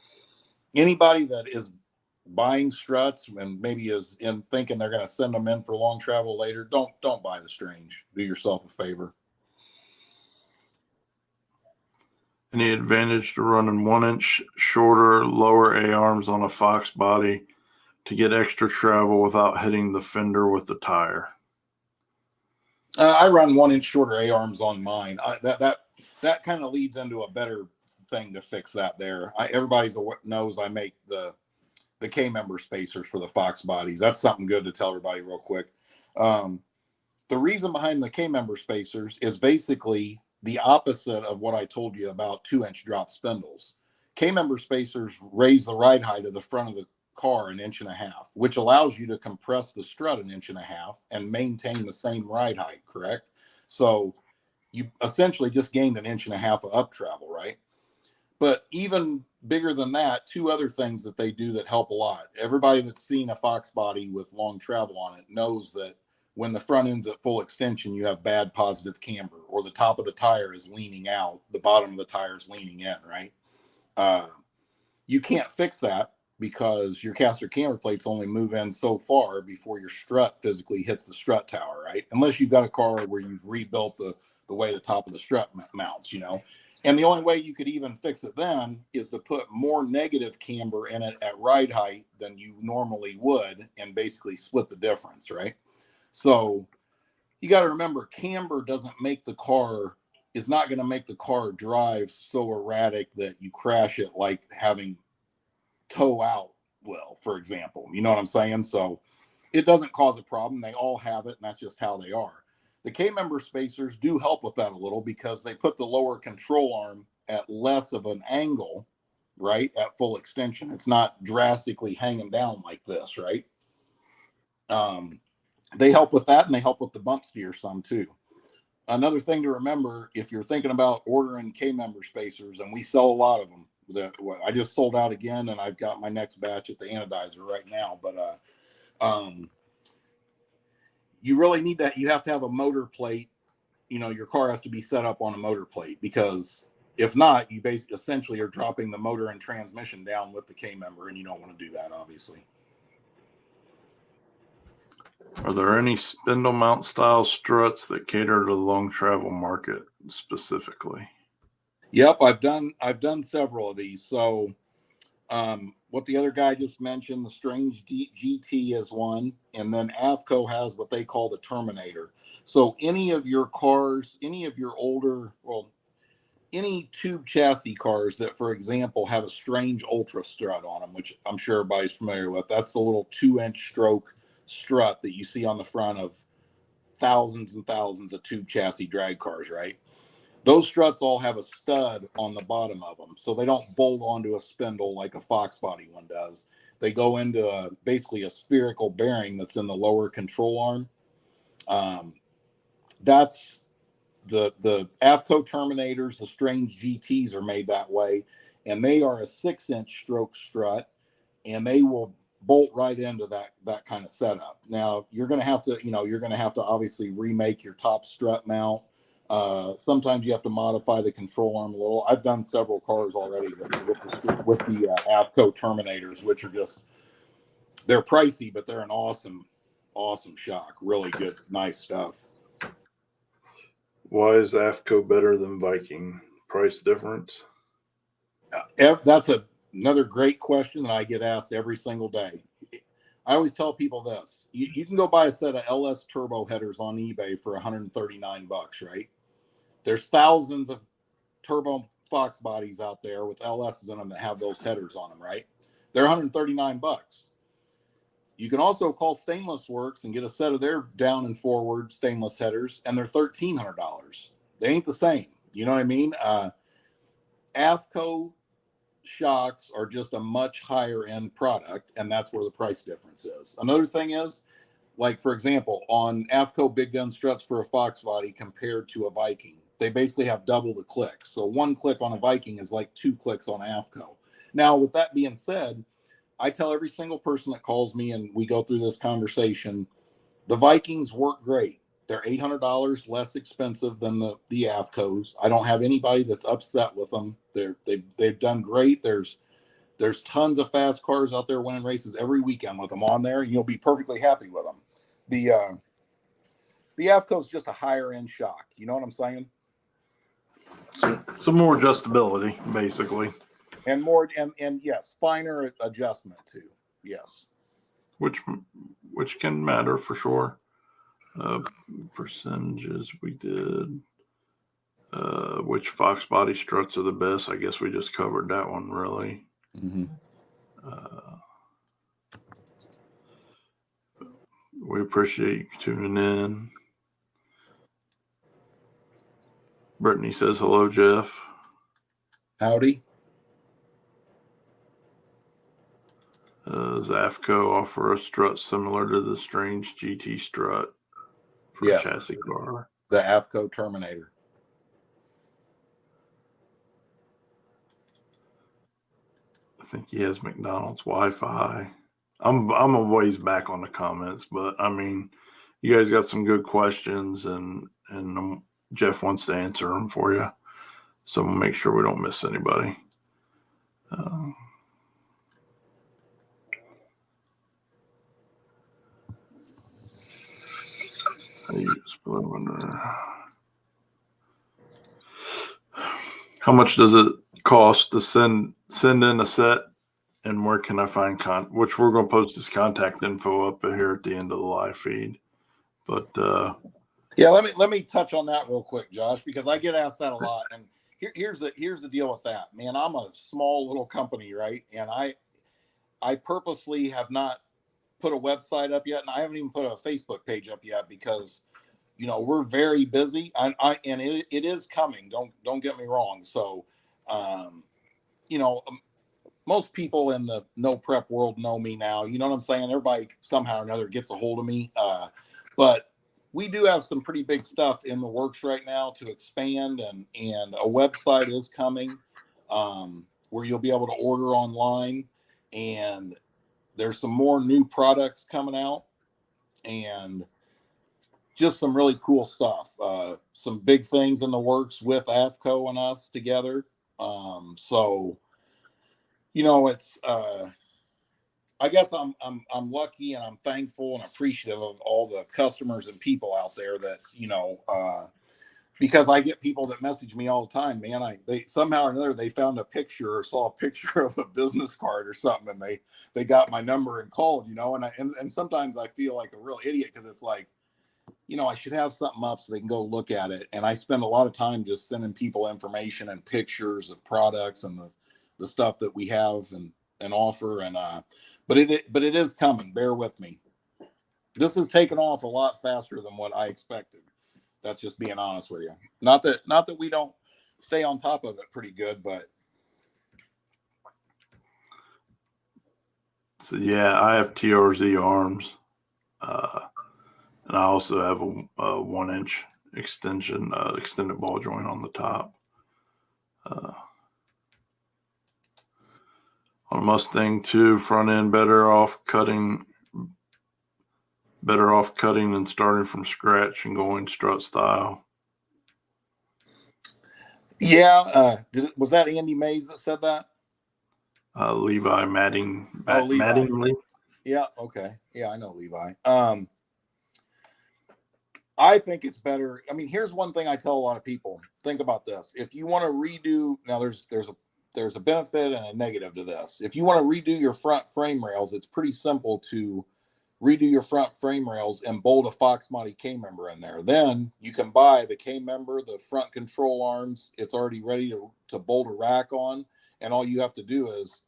anybody that is buying struts and maybe is in thinking they're going to send them in for long travel later, don't buy the Strange. Do yourself a favor. Any advantage to running 1-inch shorter, lower A-arms on a Fox body to get extra travel without hitting the fender with the tire? I run 1-inch shorter A-arms on mine. That kind of leads into a better thing to fix that there. Everybody knows I make the K-member spacers for the Fox bodies. That's something good to tell everybody real quick. The reason behind the K-member spacers is basically the opposite of what I told you about 2-inch drop spindles. K-member spacers raise the ride height of the front of the car 1.5 inches, which allows you to compress the strut 1.5 inches and maintain the same ride height, correct? So you essentially just gained 1.5 inches of up travel, right? But even bigger than that, two other things that they do that help a lot. Everybody that's seen a Fox body with long travel on it knows that when the front end's at full extension, you have bad positive camber, or the top of the tire is leaning out, the bottom of the tire is leaning in, right? You can't fix that because your caster camber plates only move in so far before your strut physically hits the strut tower, right? Unless you've got a car where you've rebuilt the way the top of the strut mounts, And the only way you could even fix it then is to put more negative camber in it at ride height than you normally would and basically split the difference, right? So you got to remember, camber is not going to make the car drive so erratic that you crash it like having toe out will, for example. You know what I'm saying? So it doesn't cause a problem. They all have it, and that's just how they are. The K-member spacers do help with that a little because they put the lower control arm at less of an angle, right, at full extension. It's not drastically hanging down like this, right? They help with that, and they help with the bump steer some too. Another thing to remember, if you're thinking about ordering K-member spacers, and we sell a lot of them, I just sold out again, and I've got my next batch at the anodizer right now, but you really need that. You have to have a motor plate your car has to be set up on a motor plate, because if not, you basically essentially are dropping the motor and transmission down with the K member, and you don't want to do that, obviously. Are there any spindle mount style struts that cater to the long travel market specifically? Yep, I've done several of these. So what the other guy just mentioned, the Strange GT is one, and then AFCO has what they call the Terminator. So any of your cars, any of your older, any tube chassis cars that, for example, have a Strange Ultra strut on them, which I'm sure everybody's familiar with. That's the little 2-inch stroke strut that you see on the front of thousands and thousands of tube chassis drag cars, right? Those struts all have a stud on the bottom of them, so they don't bolt onto a spindle like a Fox body one does. They go into basically a spherical bearing that's in the lower control arm. That's the AFCO Terminators, the Strange GTs are made that way, and they are a 6-inch stroke strut, and they will bolt right into that kind of setup. Now you're going to have to obviously remake your top strut mount. Sometimes you have to modify the control arm a little. I've done several cars already with the AFCO Terminators, which are they're pricey, but they're an awesome shock. Really good, nice stuff. Why is AFCO better than Viking? Price difference? That's another great question that I get asked every single day. I always tell people this: you can go buy a set of LS turbo headers on eBay for $139, right? There's thousands of turbo Fox bodies out there with LSs in them that have those headers on them, right? They're $139. You can also call Stainless Works and get a set of their down and forward stainless headers, and they're $1,300. They ain't the same. You know what I mean? AFCO shocks are just a much higher end product, and that's where the price difference is. Another thing is, like, for example, on AFCO big gun struts for a Fox body compared to a Viking, they basically have double the clicks. So 1 click on a Viking is like 2 clicks on AFCO. Now, with that being said, I tell every single person that calls me and we go through this conversation, the Vikings work great. They're $800 less expensive than the AFCOs. I don't have anybody that's upset with them. They've done great. There's tons of fast cars out there winning races every weekend with them on there. You'll be perfectly happy with them. The AFCO is just a higher end shock. You know what I'm saying? So more adjustability, basically. And more, and yes, finer adjustment too. Yes. Which can matter for sure. Percentages we did. Which Fox body struts are the best? I guess we just covered that one, really. Mm-hmm. We appreciate you tuning in. Brittany says hello, Jeff. Howdy. Does AFCO offer a strut similar to the Strange GT strut for Yes. a chassis car? The AFCO Terminator. I think he has McDonald's Wi-Fi. I'm a ways back on the comments, but I mean, you guys got some good questions, and Jeff wants to answer them for you, so we'll make sure we don't miss anybody. How much does it cost to send in a set, and where can I find which we're going to post his contact info up here at the end of the live feed. But yeah, let me touch on that real quick, Josh, because I get asked that a lot. And here's the deal with that, man. I'm a small little company, right? And I purposely have not put a website up yet, and I haven't even put a Facebook page up yet because, you know, we're very busy. And it is coming. Don't get me wrong. So, you know, most people in the no prep world know me now. You know what I'm saying? Everybody somehow or another gets a hold of me. But we do have some pretty big stuff in the works right now to expand, and a website is coming where you'll be able to order online, and there's some more new products coming out, and just some really cool stuff. Some big things in the works with AFCO and us together. So, you know, it's, I guess I'm lucky and I'm thankful and appreciative of all the customers and people out there that, you know, because I get people that message me all the time, man. They somehow or another, they found a picture or saw a picture of a business card or something, and they got my number and called, you know, and sometimes I feel like a real idiot, because it's like, you know, I should have something up so they can go look at it. And I spend a lot of time just sending people information and pictures of products and the stuff that we have and offer. And, but it is coming. Bear with me. This has taken off a lot faster than what I expected. That's just being honest with you. Not that we don't stay on top of it pretty good, but. So yeah, I have TRZ arms. And I also have a 1-inch extension, extended ball joint on the top. On a Mustang 2 front end, better off cutting and starting from scratch and going strut style. Yeah, was that Andy Mays that said that? Levi Matting. Levi. Mattingly. Yeah. Okay. Yeah, I know Levi. I think it's better. I mean, here's one thing I tell a lot of people. Think about this. If you want to redo, now there's a benefit and a negative to this. If you want to redo your front frame rails, it's pretty simple to redo your front frame rails and bolt a Fox Monty K member in there. Then you can buy the K member, the front control arms. It's already ready to bolt a rack on, and all you have to do is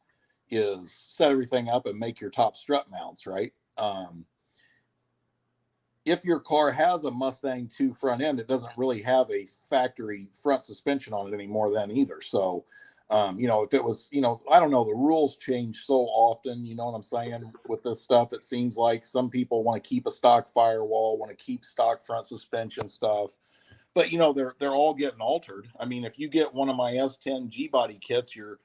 set everything up and make your top strut mounts, right? If your car has a Mustang 2 front end, it doesn't really have a factory front suspension on it anymore then either. So, you know, if it was, you know, I don't know, the rules change so often, you know what I'm saying, with this stuff. It seems like some people want to keep a stock firewall, want to keep stock front suspension stuff, but you know, they're all getting altered. I mean, if you get one of my S10 G-body kits, you're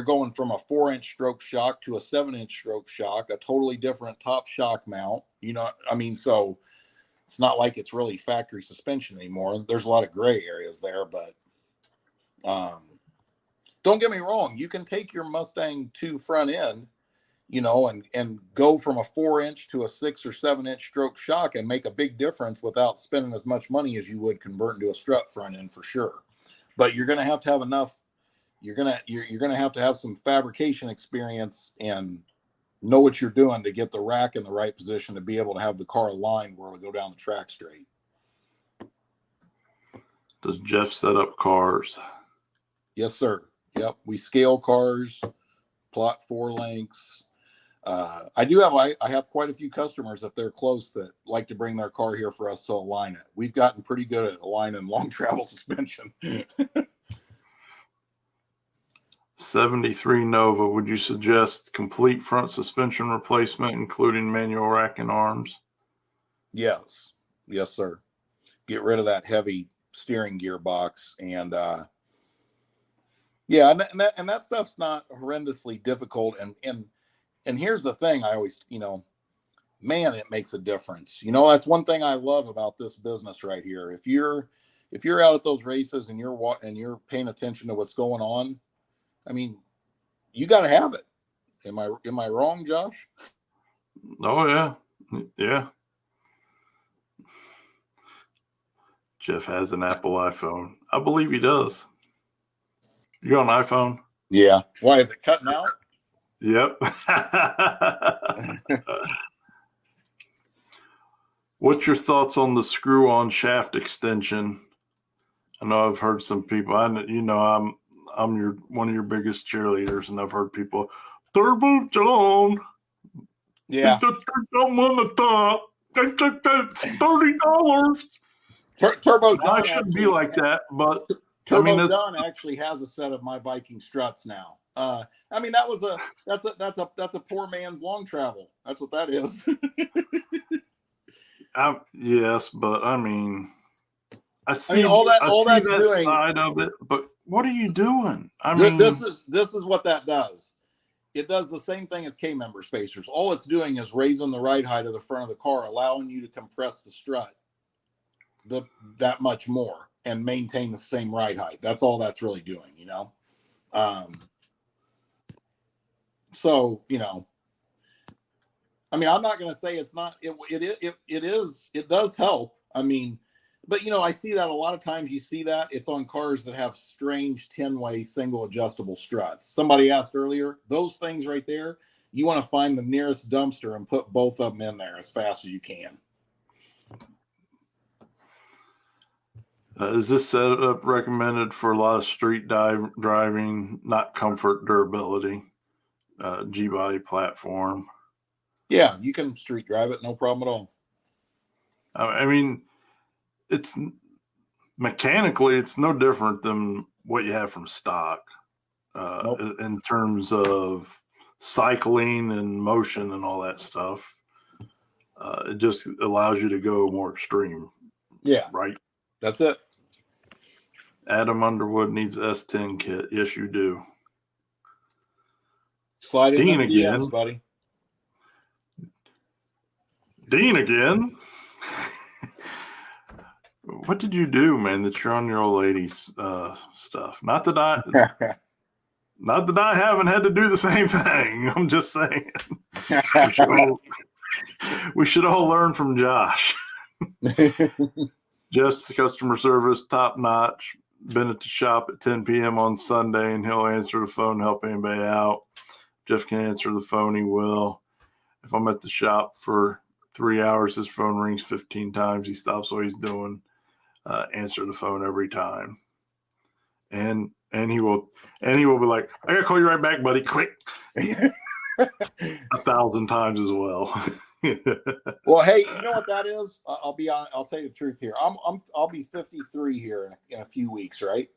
going from a 4-inch stroke shock to a 7-inch stroke shock, a totally different top shock mount, you know, I mean, so it's not like it's really factory suspension anymore. There's a lot of gray areas there, but don't get me wrong. You can take your Mustang 2 front end, you know, and go from a 4-inch to a 6 or 7-inch stroke shock and make a big difference without spending as much money as you would converting to a strut front end for sure. But you're going to have enough. You're going to have some fabrication experience and know what you're doing to get the rack in the right position to be able to have the car aligned where we go down the track straight. Does Jeff set up cars? Yes, sir. Yep. We scale cars, plot 4 lengths. I have quite a few customers, if they're close, that like to bring their car here for us to align it. We've gotten pretty good at aligning long travel suspension. 73 Nova, would you suggest complete front suspension replacement, including manual rack and arms? Yes. Yes, sir. Get rid of that heavy steering gearbox. And yeah, and that stuff's not horrendously difficult. And here's the thing, I always, you know, man, it makes a difference. You know, that's one thing I love about this business right here. If you're out at those races and you're paying attention to what's going on, I mean, you got to have it. Am I wrong, Josh? Oh yeah. Yeah. Jeff has an Apple iPhone. I believe he does. You got an iPhone? Yeah. Why is it cutting out? Yep. What's your thoughts on the screw-on shaft extension? I know I've heard some people. I'm one of your biggest cheerleaders, and I've heard people, Turbo John. Yeah. Just on the top. They took that $30. Turbo John. I shouldn't be like that, but Turbo John actually has a set of my Viking struts now. I mean, that's a poor man's long travel. That's what that is. Yes, but I mean, I see all that doing, side of it, but what are you doing? I mean, this is what that does. It does the same thing as K-member spacers. All it's doing is raising the ride height of the front of the car, allowing you to compress the strut that much more and maintain the same ride height. That's all that's really doing, you know? So, you know, I mean, I'm not going to say it's not, it does help. I mean, but you know, I see that a lot of times you see that it's on cars that have strange 10-way single adjustable struts. Somebody asked earlier, those things right there, you want to find the nearest dumpster and put both of them in there as fast as you can. Is this setup recommended for a lot of street driving, not comfort, durability, G-body platform? Yeah, you can street drive it, no problem at all. I mean, it's mechanically, it's no different than what you have from stock Nope. in terms of cycling and motion and all that stuff. It just allows you to go more extreme. Yeah, right. That's it. Adam Underwood needs S10 kit. Yes, you do. Slide in Dean the again, DMs, buddy. Dean again. What did you do, man, that you're on your old lady's stuff? Not that I haven't had to do the same thing. I'm just saying. We should all learn from Josh. Just customer service, top notch. Been at the shop at 10 p.m. on Sunday, and he'll answer the phone, help anybody out. Jeff can answer the phone, he will. If I'm at the shop for 3 hours, his phone rings 15 times. He stops what he's doing, answer the phone every time. And he will be like, I gotta call you right back, buddy. Click. 1,000 times as well. Well, hey, you know what that is? I'll be on. I'll tell you the truth here. I'll be 53 here in a few weeks, right?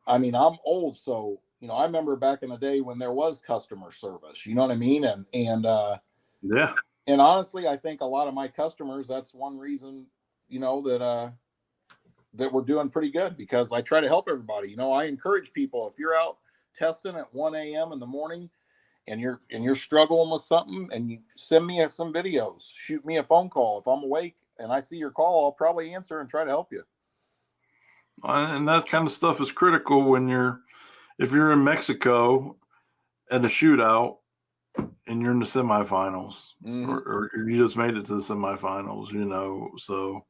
I mean, I'm old, so you know, I remember back in the day when there was customer service. You know what I mean? And yeah. And honestly, I think a lot of my customers, that's one reason, you know, that we're doing pretty good, because I try to help everybody. You know, I encourage people, if you're out testing at 1 a.m. in the morning and you're struggling with something, and you send me some videos, shoot me a phone call. If I'm awake and I see your call, I'll probably answer and try to help you. And that kind of stuff is critical when if you're in Mexico at a shootout and you're in the semifinals, Mm-hmm. or you just made it to the semifinals, you know, so.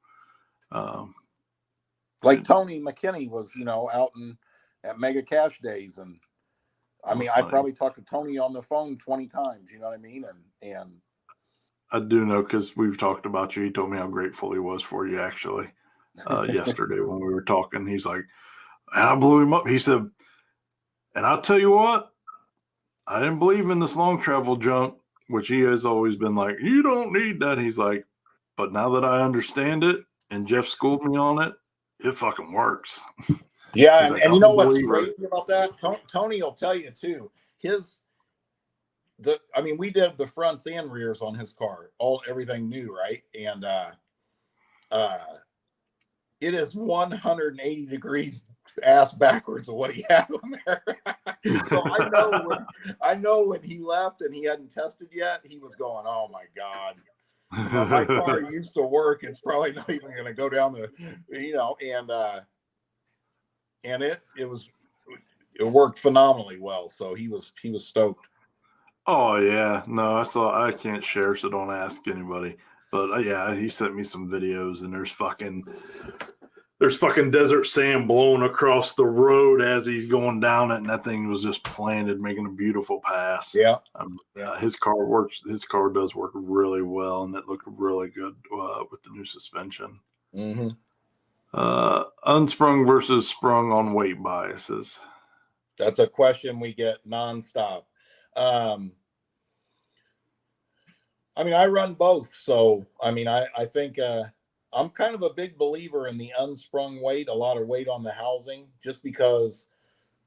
Like Tony McKinney was, you know, out at Mega Cash Days, and I mean, I probably talked to Tony on the phone 20 times. You know what I mean? And I do know, because we've talked about you. He told me how grateful he was for you, actually, yesterday when we were talking. He's like, and I blew him up. He said, and I'll tell you what, I didn't believe in this long travel junk, which he has always been like, you don't need that. He's like, but now that I understand it and Jeff schooled me on it, it fucking works. Yeah, like, and you know what's crazy about that? Tony will tell you too. I mean, we did the fronts and rears on his car, everything new, right? And it is 180 degrees ass backwards of what he had on there. So I know when he left and he hadn't tested yet, he was going, oh my God. My car used to work. It's probably not even going to go down the, you know, and it worked phenomenally well. So he was stoked. Oh yeah, no, I can't share, so don't ask anybody. But yeah, he sent me some videos, and there's fucking desert sand blowing across the road as he's going down it, and that thing was just planted, making a beautiful pass. Yeah. His car works. His car does work really well, and it looked really good with the new suspension. Mm-hmm. Unsprung versus sprung on weight biases. That's a question we get nonstop. I mean, I run both, so I mean, I think I'm kind of a big believer in the unsprung weight, a lot of weight on the housing, just because,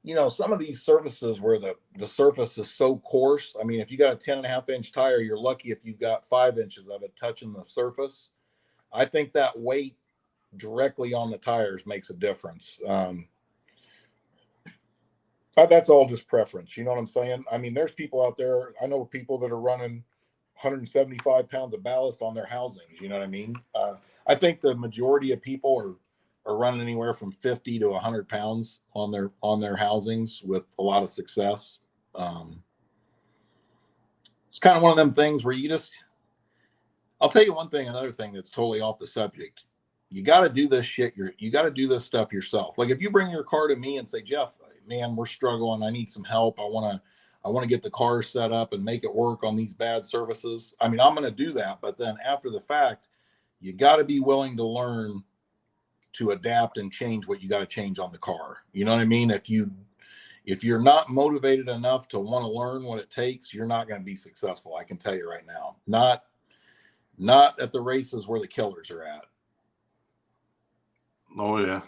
you know, some of these surfaces where the surface is so coarse. I mean, if you got a 10.5-inch tire, you're lucky if you've got 5 inches of it touching the surface. I think that weight directly on the tires makes a difference. But that's all just preference. You know what I'm saying? I mean, there's people out there, I know people that are running 175 pounds of ballast on their housings. You know what I mean? I think the majority of people are running anywhere from 50 to 100 pounds on their housings with a lot of success. It's kind of one of them things where I'll tell you one thing, another thing that's totally off the subject. You got to do this shit. You got to do this stuff yourself. Like if you bring your car to me and say, Jeff, man, we're struggling. I need some help. I want to get the car set up and make it work on these bad services. I mean, I'm going to do that. But then after the fact, you got to be willing to learn to adapt and change what you got to change on the car. You know what I mean? If you're not motivated enough to want to learn what it takes, you're not going to be successful. I can tell you right now. Not at the races where the killers are at. Oh, yeah.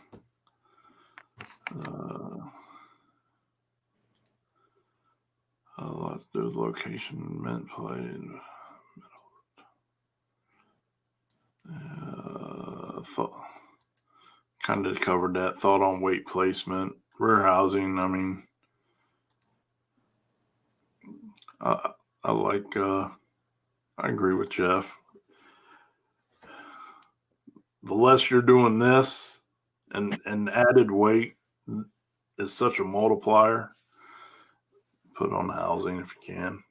Let's do location, mint plate. Thought kind of covered that. Thought on weight placement, rear housing. I mean, I like. I agree with Jeff. The less you're doing this, and added weight is such a multiplier. Put on the housing if you can.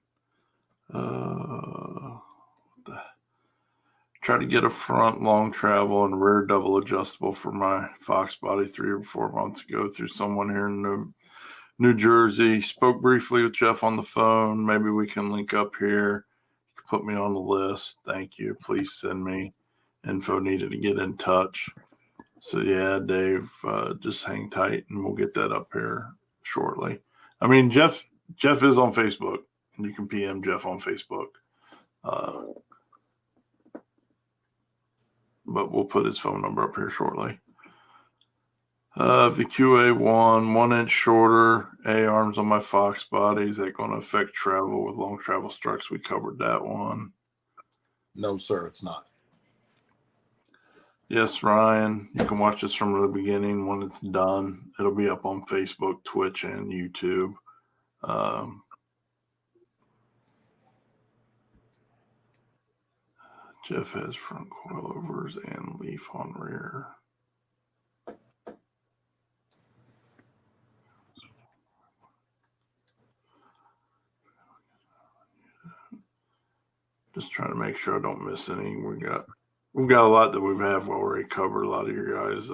Try to get a front long travel and rear double adjustable for my Fox body 3 or 4 months ago through someone here in New Jersey. Spoke briefly with Jeff on the phone. Maybe we can link up here. Put me on the list. Thank you. Please send me info needed to get in touch. So yeah, Dave, just hang tight and we'll get that up here shortly. I mean, Jeff is on Facebook and you can PM Jeff on Facebook. But we'll put his phone number up here shortly. The QA1, 1 inch shorter, A-arms on my Fox body. Is that going to affect travel with long travel struts? We covered that one. No, sir, it's not. Yes, Ryan, you can watch this from the beginning when it's done. It'll be up on Facebook, Twitch, and YouTube. Jeff has front coilovers and leaf on rear. Just trying to make sure I don't miss any. We've got a lot that have already covered. A lot of your guys.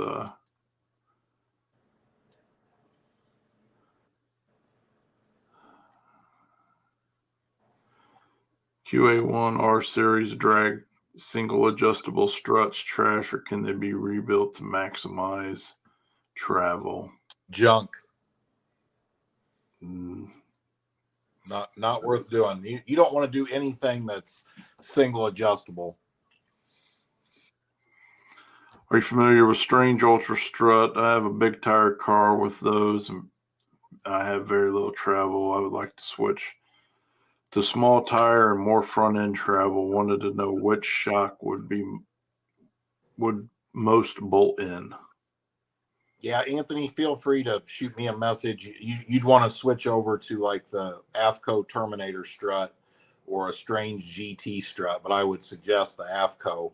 QA1 R series drag single adjustable struts trash, or can they be rebuilt to maximize travel? Junk. Not worth doing. You don't want to do anything that's single adjustable. Are you familiar with Strange Ultra Strut? I have a big tire car with those. I have very little travel. I would like to switch to small tire and more front end travel. Wanted to know which shock would most bolt in. Yeah, Anthony, feel free to shoot me a message. You'd want to switch over to like the AFCO Terminator strut or a Strange GT strut, but I would suggest the AFCO.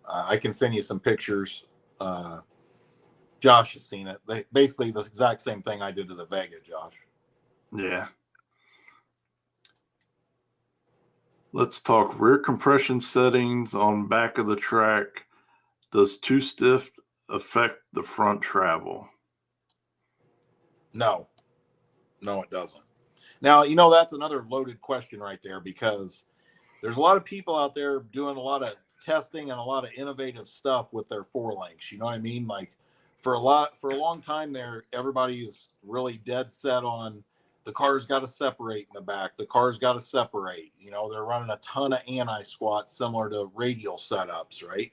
I can send you some pictures. Josh has seen it. Basically the exact same thing I did to the Vega, Josh. Yeah. Let's talk rear compression settings on back of the track. Does too stiff affect the front travel? No, it doesn't. Now, that's another loaded question right there, because there's a lot of people out there doing a lot of testing and a lot of innovative stuff with their 4-links. You know what I mean? Like for a long time there, everybody's really dead set on the car's got to separate in the back. The car's got to separate. They're running a ton of anti-squats similar to radial setups, right?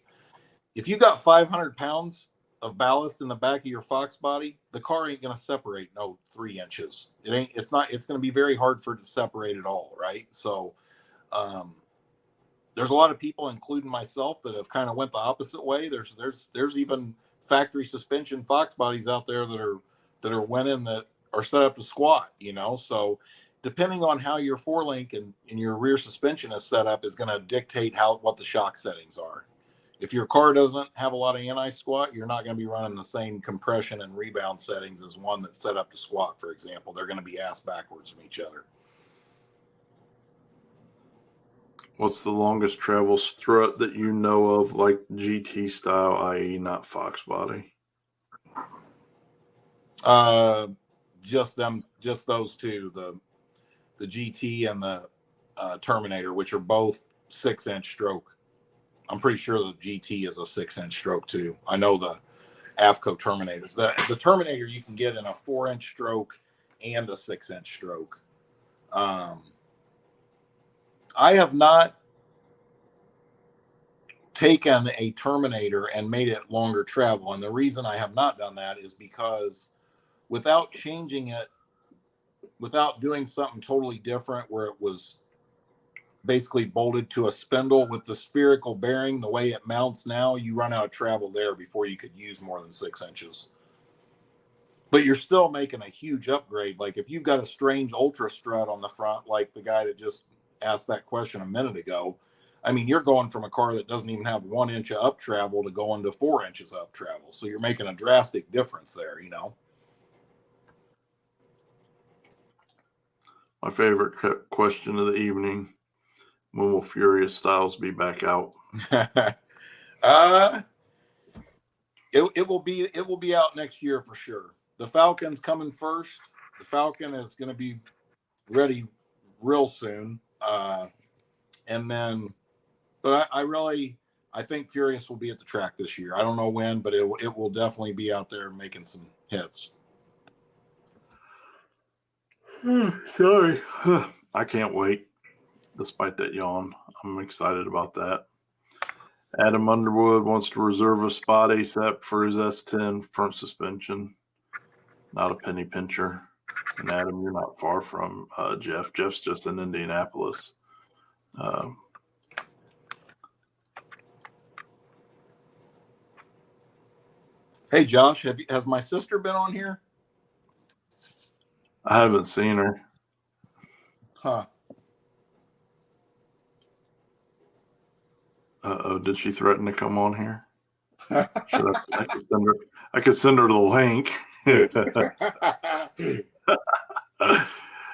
If you got 500 pounds of ballast in the back of your Fox body, the car ain't going to separate 3 inches. It's going to be very hard for it to separate at all, right? So there's a lot of people, including myself, that have kind of went the opposite way. There's even factory suspension Fox bodies out there that are winning, that are set up to squat, so depending on how your forelink and your rear suspension is set up is going to dictate what the shock settings are. If your car doesn't have a lot of anti-squat, you're not going to be running the same compression and rebound settings as one that's set up to squat, for example. They're going to be ass backwards from each other. What's the longest travel strut that you know of, like GT style, i.e. not Fox body? Just those two, the GT and the Terminator, which are both 6-inch stroke. I'm pretty sure the GT is a 6-inch stroke too. I know the AFCO Terminators. The Terminator you can get in a 4-inch stroke and a 6-inch stroke. I have not taken a Terminator and made it longer travel. And the reason I have not done that is because without changing it, without doing something totally different where it was basically bolted to a spindle with the spherical bearing, the way it mounts now, you run out of travel there before you could use more than 6 inches. But you're still making a huge upgrade. Like if you've got a strange ultra strut on the front, like the guy that just asked that question a minute ago, I mean, you're going from a car that doesn't even have 1 inch of up travel to going to 4 inches of up travel. So you're making a drastic difference there, you know? My favorite question of the evening: when will Furious Styles be back out? It will be out next year for sure. The Falcon's coming first. The Falcon is going to be ready real soon. And then, but I think Furious will be at the track this year. I don't know when, but it will definitely be out there making some hits. Sorry. I can't wait. Despite that yawn, I'm excited about that. Adam Underwood wants to reserve a spot ASAP for his S10 front suspension. Not a penny pincher. And Adam, you're not far from Jeff. Jeff's just in Indianapolis. Hey, Josh, has my sister been on here? I haven't seen her. Huh. Did she threaten to come on here? I could send her the link.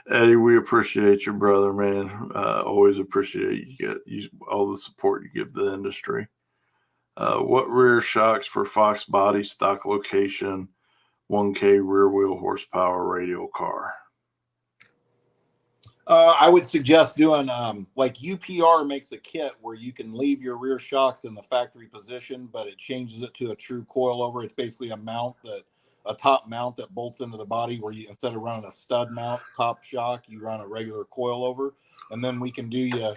Eddie, we appreciate your brother, man. Always appreciate you all the support you give the industry. What rear shocks for Fox body, stock location, 1K rear wheel horsepower radial car? I would suggest doing like UPR makes a kit where you can leave your rear shocks in the factory position, but it changes it to a true coilover. It's basically a top mount that bolts into the body where you, instead of running a stud mount top shock, you run a regular coilover. And then we can do you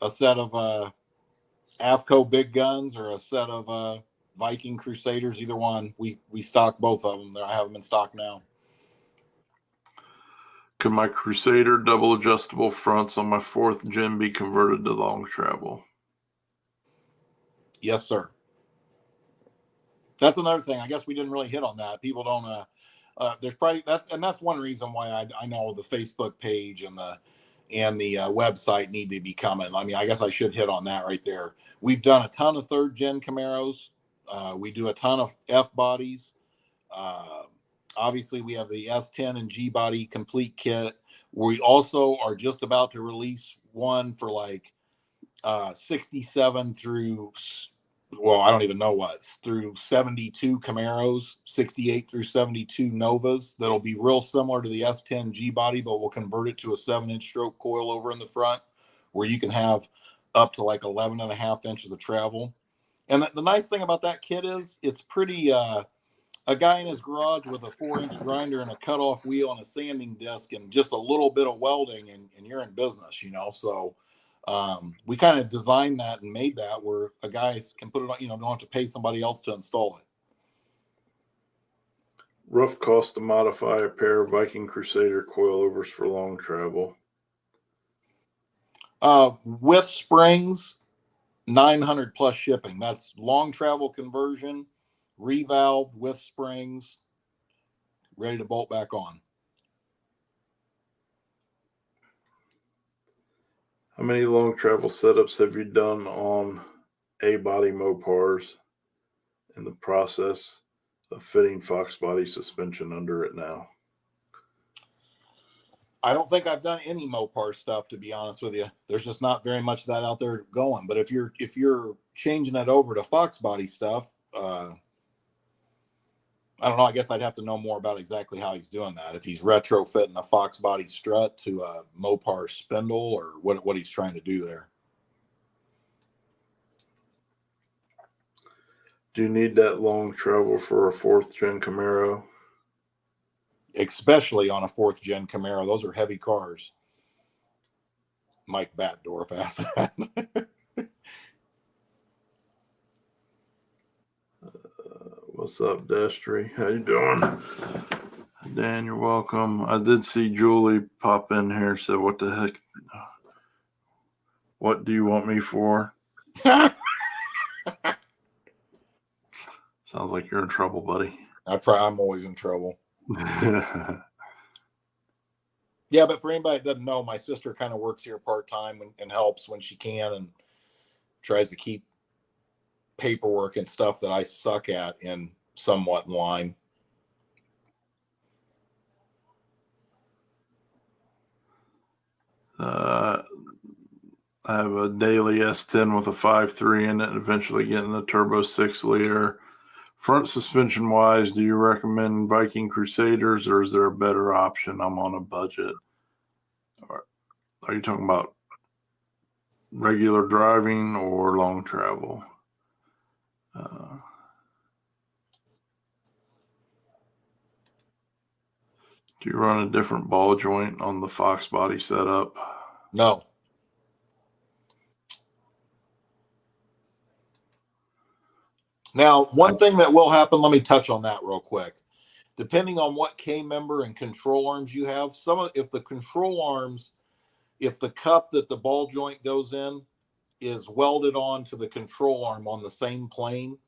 a set of AFCO big guns or a set of Viking Crusaders, either one. We stock both of them. I have them in stock now. Could my Crusader double adjustable fronts on my 4th gen be converted to long travel? Yes, sir. That's another thing. I guess we didn't really hit on that. People don't. There's probably that's one reason why I know the Facebook page and the website need to be coming. I mean, I guess I should hit on that right there. We've done a ton of 3rd gen Camaros. We do a ton of F bodies. Obviously, we have the S10 and G body complete kit. We also are just about to release one for like 67 through, well, I don't even know what, through 72 Camaros, 68 through 72 Novas. That'll be real similar to the S10 G body, but we'll convert it to a 7-inch stroke coilover in the front where you can have up to like 11.5 inches of travel. And the nice thing about that kit is it's pretty, a guy in his garage with a 4-inch grinder and a cutoff wheel and a sanding disc and just a little bit of welding and you're in business, you know? So we kind of designed that and made that where a guy can put it on, you know, don't have to pay somebody else to install it. Rough cost to modify a pair of Viking Crusader coilovers for long travel. With springs, 900 plus shipping. That's long travel conversion, revalve with springs, ready to bolt back on. How many long travel setups have you done on A-body Mopars in the process of fitting Fox body suspension under it now? I don't think I've done any Mopar stuff, to be honest with you. There's just not very much of that out there going. But if you're changing it over to Fox body stuff, I don't know. I guess I'd have to know more about exactly how he's doing that. If he's retrofitting a Fox body strut to a Mopar spindle, or what he's trying to do there. Do you need that long travel for a 4th gen Camaro? Especially on a 4th gen Camaro. Those are heavy cars. Mike Batdorf asked that. What's up, Destry? How you doing? Dan, you're welcome. I did see Julie pop in here and said, what the heck? What do you want me for? Sounds like you're in trouble, buddy. I'm always in trouble. Yeah, but for anybody that doesn't know, my sister kind of works here part-time and helps when she can, and tries to keep paperwork and stuff that I suck at in somewhat in line. I have a daily S10 with a 5.3 in it, and eventually getting the turbo 6-liter. Front suspension wise, do you recommend Viking Crusaders, or is there a better option? I'm on a budget. Are you talking about regular driving or long travel? Do you run a different ball joint on the Fox body setup? No. Now, one thing that will happen, let me touch on that real quick. Depending on what K-member and control arms you have, if the control arms, if the cup that the ball joint goes in is welded onto the control arm on the same plane,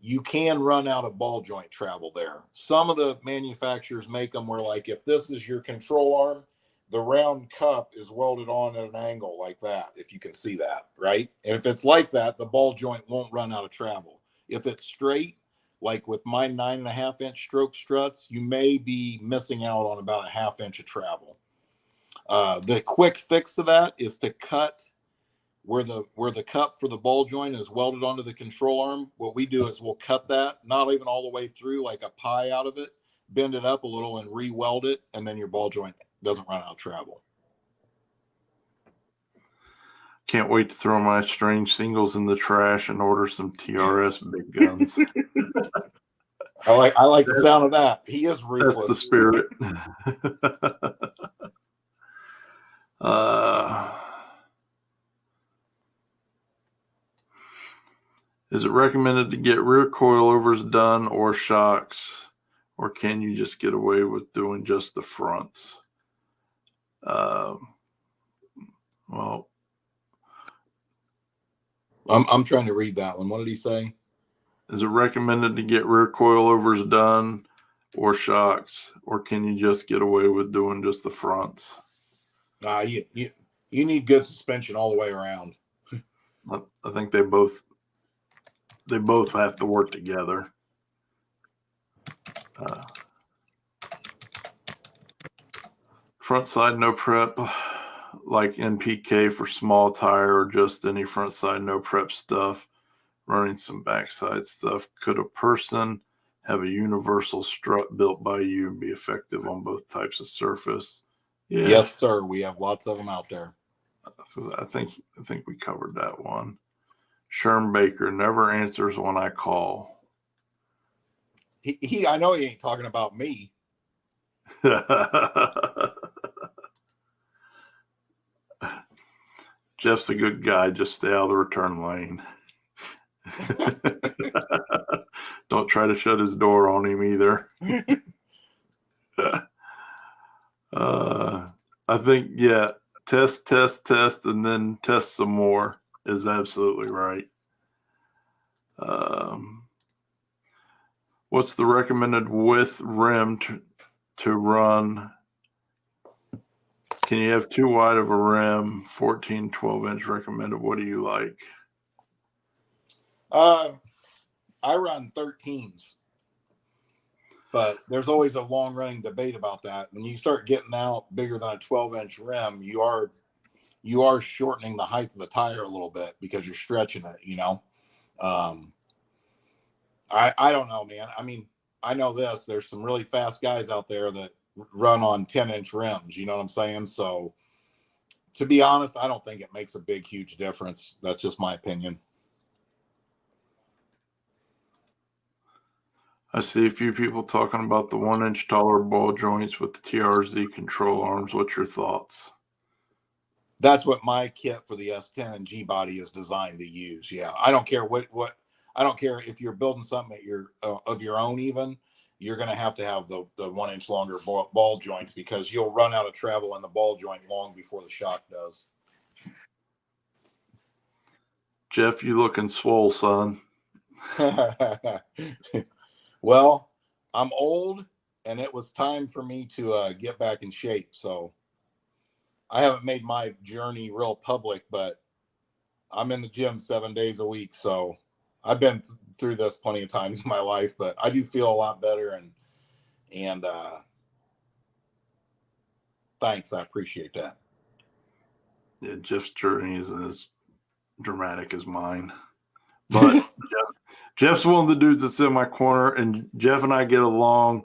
you can run out of ball joint travel there. Some of the manufacturers make them where, like, if this is your control arm, the round cup is welded on at an angle like that, if you can see that, right? And if it's like that, the ball joint won't run out of travel. If it's straight, like with my 9.5-inch stroke struts, you may be missing out on about a 1/2 inch of travel. The quick fix to that is to cut where the cup for the ball joint is welded onto the control arm. What we do is we'll cut that, not even all the way through, like a pie out of it, bend it up a little and re-weld it, and then your ball joint doesn't run out of travel. Can't wait to throw my strange singles in the trash and order some TRS big guns. I like the sound of that. He is ruthless. That's the spirit. Is it recommended to get rear coilovers done or shocks, or can you just get away with doing just the fronts? Well, I'm trying to read that one. What did he say? Is it recommended to get rear coilovers done or shocks, or can you just get away with doing just the fronts? You need good suspension all the way around. I think they both have to work together. Front side no prep, like NPK for small tire, or just any front side no prep stuff, running some backside stuff. Could a person have a universal strut built by you and be effective on both types of surface? Yeah. Yes, sir. We have lots of them out there. I think we covered that one. Sherm Baker never answers when I call. I know he ain't talking about me. Jeff's a good guy. Just stay out of the return lane. Don't try to shut his door on him either. I think, yeah, test, and then test some more is absolutely right. What's the recommended width rim to run Can you have too wide of a rim? 14, 12-inch recommended. What do you like? I run 13s, but there's always a long running debate about that. When you start getting out bigger than a 12-inch rim, you are shortening the height of the tire a little bit because you're stretching it, you know. I don't know, man. I mean, I know this. There's some really fast guys out there that run on 10-inch rims. You know what I'm saying? So, to be honest, I don't think it makes a big, huge difference. That's just my opinion. I see a few people talking about the 1-inch taller ball joints with the TRZ control arms. What's your thoughts? That's what my kit for the S10 and G body is designed to use. Yeah, I don't care what I don't care if you're building something at your of your own. Even you're going to have the 1-inch longer ball joints because you'll run out of travel in the ball joint long before the shock does. Jeff, you looking swole, son. Well, I'm old, and it was time for me to get back in shape. So I haven't made my journey real public, but I'm in the gym 7 days a week. So I've been through this plenty of times in my life, but I do feel a lot better. And thanks. I appreciate that. Yeah, Jeff's journey isn't as dramatic as mine. But Jeff's one of the dudes that's in my corner, and Jeff and I get along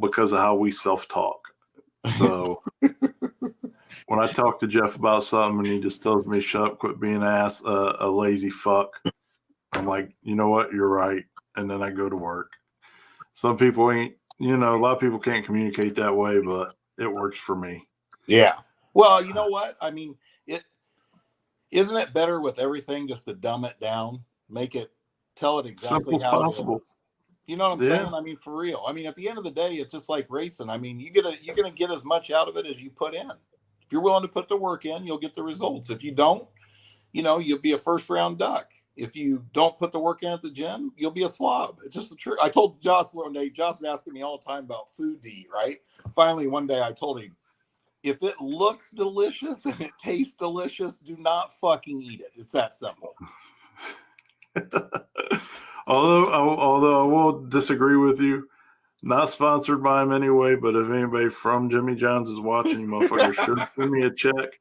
because of how we self-talk. So when I talk to Jeff about something and he just tells me, shut up, quit being a lazy fuck, I'm like, you know what? You're right. And then I go to work. Some people ain't, a lot of people can't communicate that way, but it works for me. Yeah. Well, you know what? I mean, isn't it better with everything just to dumb it down, tell it exactly Simple as how possible. it is? You know what I'm saying? I mean, for real. I mean, at the end of the day, it's just like racing. I mean, you're gonna get as much out of it as you put in. If you're willing to put the work in, you'll get the results. If you don't, you'll be a first round duck. If you don't put the work in at the gym, you'll be a slob. It's just the truth. I told Joss one day, Joss is asking me all the time about food to eat, right? Finally, one day I told him, if it looks delicious and it tastes delicious, do not fucking eat it. It's that simple. although I will disagree with you, not sponsored by him anyway, but if anybody from Jimmy John's is watching, you motherfuckers should send me a check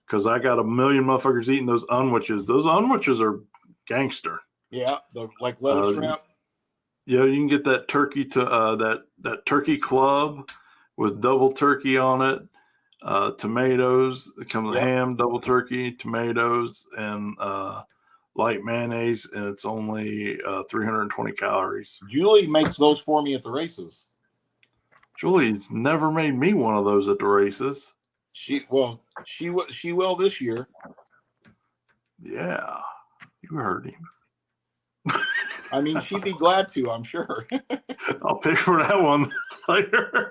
because I got a million motherfuckers eating those unwitches. Those unwitches are gangster. Yeah, like lettuce shrimp. Yeah, you can get that turkey to that turkey club with double turkey on it. Tomatoes. It comes with ham, double turkey, tomatoes, and light mayonnaise, and it's only 320 calories. Julie makes those for me at the races. Julie's never made me one of those at the races. She will this year. Yeah, you heard him. I mean, she'd be glad to, I'm sure. I'll pay for that one later.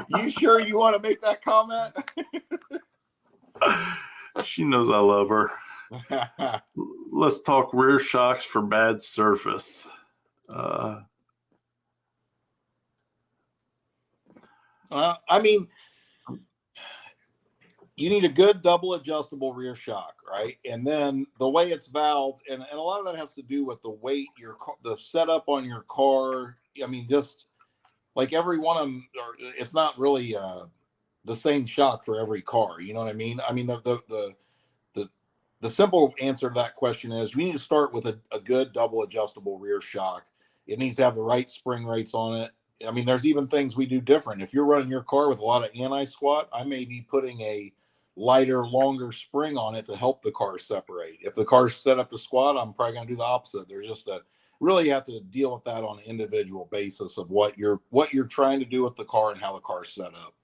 You sure you want to make that comment? She knows I love her. Let's talk rear shocks for bad surface. I mean, you need a good double adjustable rear shock, right? And then the way it's valved, and a lot of that has to do with the weight, the setup on your car. I mean, just like every one of them, it's not really the same shock for every car. You know what I mean? I mean, the simple answer to that question is we need to start with a good double adjustable rear shock. It needs to have the right spring rates on it. I mean, there's even things we do different. If you're running your car with a lot of anti-squat, I may be putting a lighter, longer spring on it to help the car separate. If the car's set up to squat, I'm probably going to do the opposite. There's just really you have to deal with that on an individual basis of what you're trying to do with the car and how the car's set up.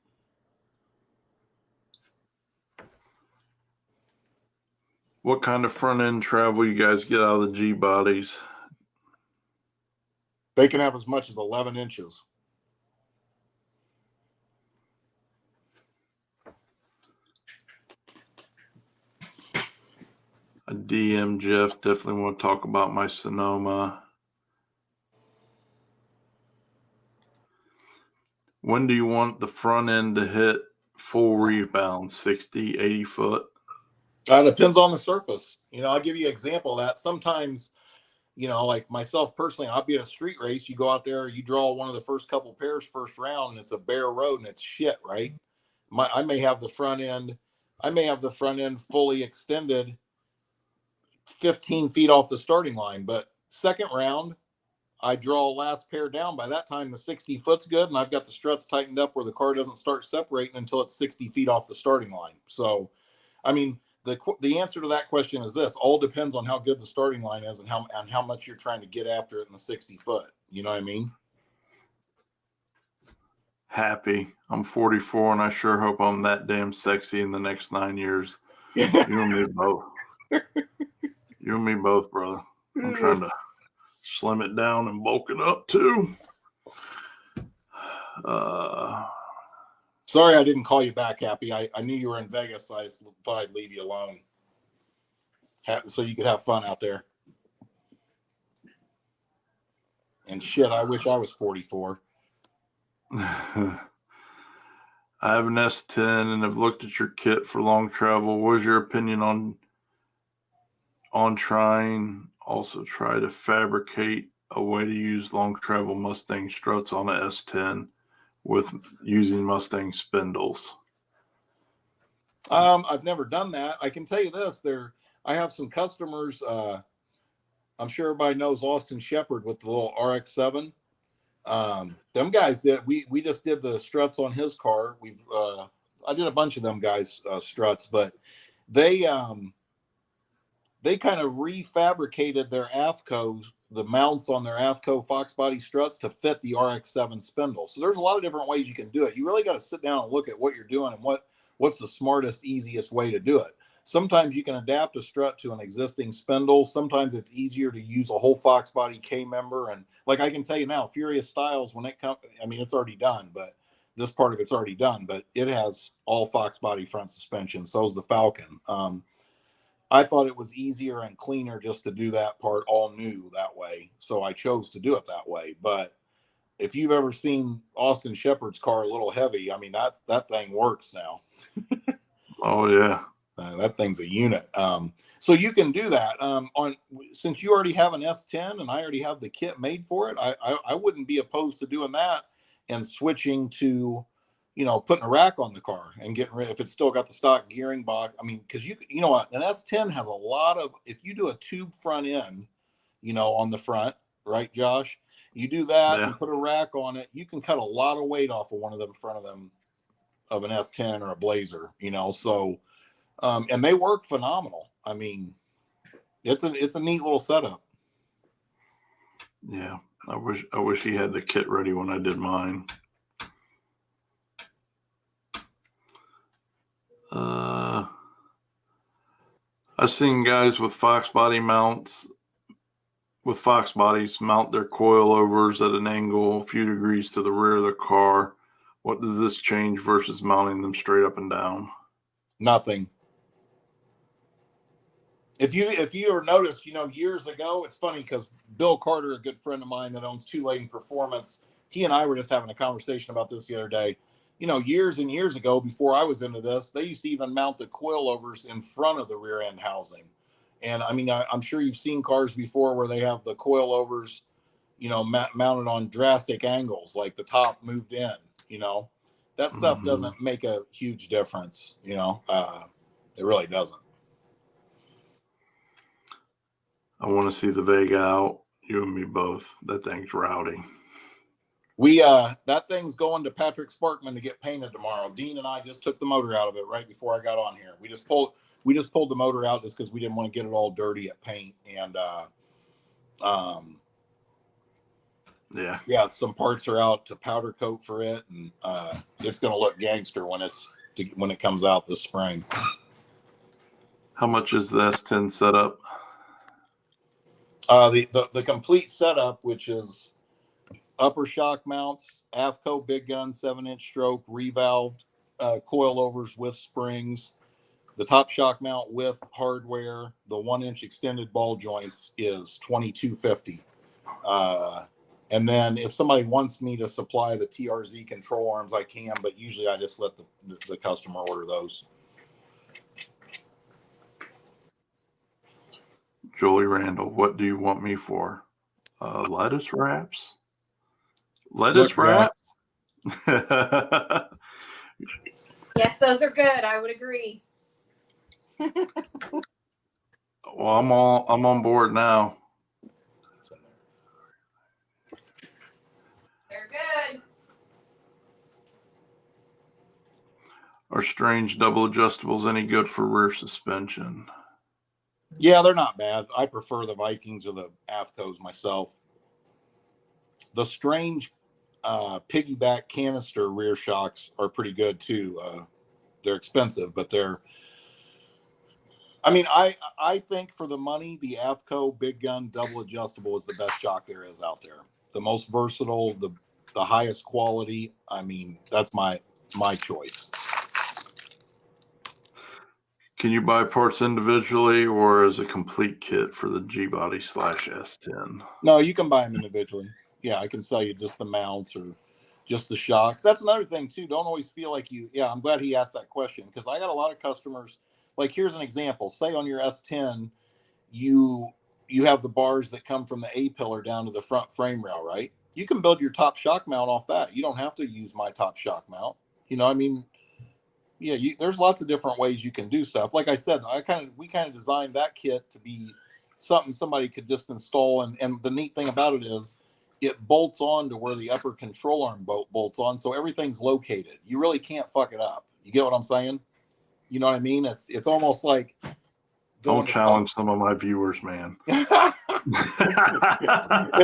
What kind of front end travel you guys get out of the G bodies? They can have as much as 11 inches. A DM Jeff, definitely want to talk about my Sonoma. When do you want the front end to hit full rebound? 60, 80 foot? Depends on the surface. I'll give you an example of that. Sometimes, like myself personally, I'll be at a street race. You go out there, you draw one of the first couple pairs first round, and it's a bare road and it's shit, right? I may have the front end fully extended 15 feet off the starting line, but second round, I draw last pair down. By that time, the 60 foot's good, and I've got the struts tightened up where the car doesn't start separating until it's 60 feet off the starting line. So, I mean, the answer to that question is this: all depends on how good the starting line is and how much you're trying to get after it in the 60 foot. You know what I mean? Happy. I'm 44, and I sure hope I'm that damn sexy in the next 9 years. You and me both. You and me both, brother. I'm trying to slim it down and bulk it up too. Sorry I didn't call you back, Happy. I knew you were in Vegas, so I just thought I'd leave you alone so you could have fun out there. And shit, I wish I was 44. I have an S10 and have looked at your kit for long travel. What is your opinion on trying to fabricate a way to use long travel Mustang struts on a S10 with using Mustang spindles? I've never done that. I can tell you this: I have some customers. I'm sure everybody knows Austin Shepard with the little RX-7. Them guys we just did the struts on his car. I did a bunch of them guys struts, but they kind of refabricated their AFCO, the mounts on their AFCO Fox body struts to fit the RX-7 spindle. So there's a lot of different ways you can do it. You really got to sit down and look at what you're doing and what's the smartest, easiest way to do it. Sometimes you can adapt a strut to an existing spindle. Sometimes it's easier to use a whole Fox body K member. And like I can tell you now, Furious Styles, when it comes, I mean, it's already done, but this part of it's already done, but it has all Fox body front suspension. So is the Falcon. I thought it was easier and cleaner just to do that part all new that way. So I chose to do it that way. But if you've ever seen Austin Shepard's car a little heavy, I mean, that thing works now. Oh, yeah. That thing's a unit. So you can do that. Since you already have an S10 and I already have the kit made for it, I wouldn't be opposed to doing that and switching to, putting a rack on the car and getting rid, if it's still got the stock gearing box. I mean, because you know what, an S10 has a lot of, if you do a tube front end, on the front, right, Josh? You do that and put a rack on it, you can cut a lot of weight off of one of them front of them of an S10 or a Blazer, so. And they work phenomenal. I mean, it's a neat little setup. Yeah, I wish he had the kit ready when I did mine. I've seen guys with Fox body mounts, with Fox bodies, mount their coilovers at an angle a few degrees to the rear of the car. What does this change versus mounting them straight up and down? Nothing. If you ever noticed, years ago, it's funny because Bill Carter, a good friend of mine that owns Two Lane Performance, he and I were just having a conversation about this the other day. Years and years ago, before I was into this, they used to even mount the coilovers in front of the rear end housing. And I mean, I'm sure you've seen cars before where they have the coilovers, mounted on drastic angles, like the top moved in, that stuff doesn't make a huge difference. It really doesn't. I want to see the Vega out. You and me both. That thing's rowdy. That thing's going to Patrick Sparkman to get painted tomorrow. Dean and I just took the motor out of it right before I got on here. We just pulled the motor out just because we didn't want to get it all dirty at paint. And some parts are out to powder coat for it, and it's going to look gangster when it comes out this spring. How much is the S10 setup? The complete setup, which is upper shock mounts, AFCO big gun 7-inch stroke, revalved coilovers with springs, the top shock mount with hardware, the 1-inch extended ball joints is $2,250. And then if somebody wants me to supply the TRZ control arms, I can, but usually I just let the customer order those. Julie Randall, what do you want me for? Lettuce wraps? Lettuce wraps? Yes, those are good. I would agree. Well, I'm on board now. They're good. Are strange double adjustables any good for rear suspension? Yeah, they're not bad. I prefer the Vikings or the AFCOs myself. The strange piggyback canister rear shocks are pretty good too. They're expensive, but they're, I mean, I think for the money, the AFCO big gun double adjustable is the best shock there is out there. The most versatile, the highest quality. I mean, that's my choice. Can you buy parts individually or as a complete kit for the G-Body /S10? No, you can buy them individually. Yeah, I can sell you just the mounts or just the shocks. That's another thing too. Don't always feel like you. Yeah, I'm glad he asked that question because I got a lot of customers. Like, here's an example. Say on your S10, you have the bars that come from the A pillar down to the front frame rail, right? You can build your top shock mount off that. You don't have to use my top shock mount. You know, I mean, yeah, there's lots of different ways you can do stuff. Like I said, we kind of designed that kit to be something somebody could just install. And the neat thing about it is it bolts on to where the upper control arm bolts on. So everything's located. You really can't fuck it up. You get what I'm saying? You know what I mean? It's almost like Don't challenge some of my viewers, man. It's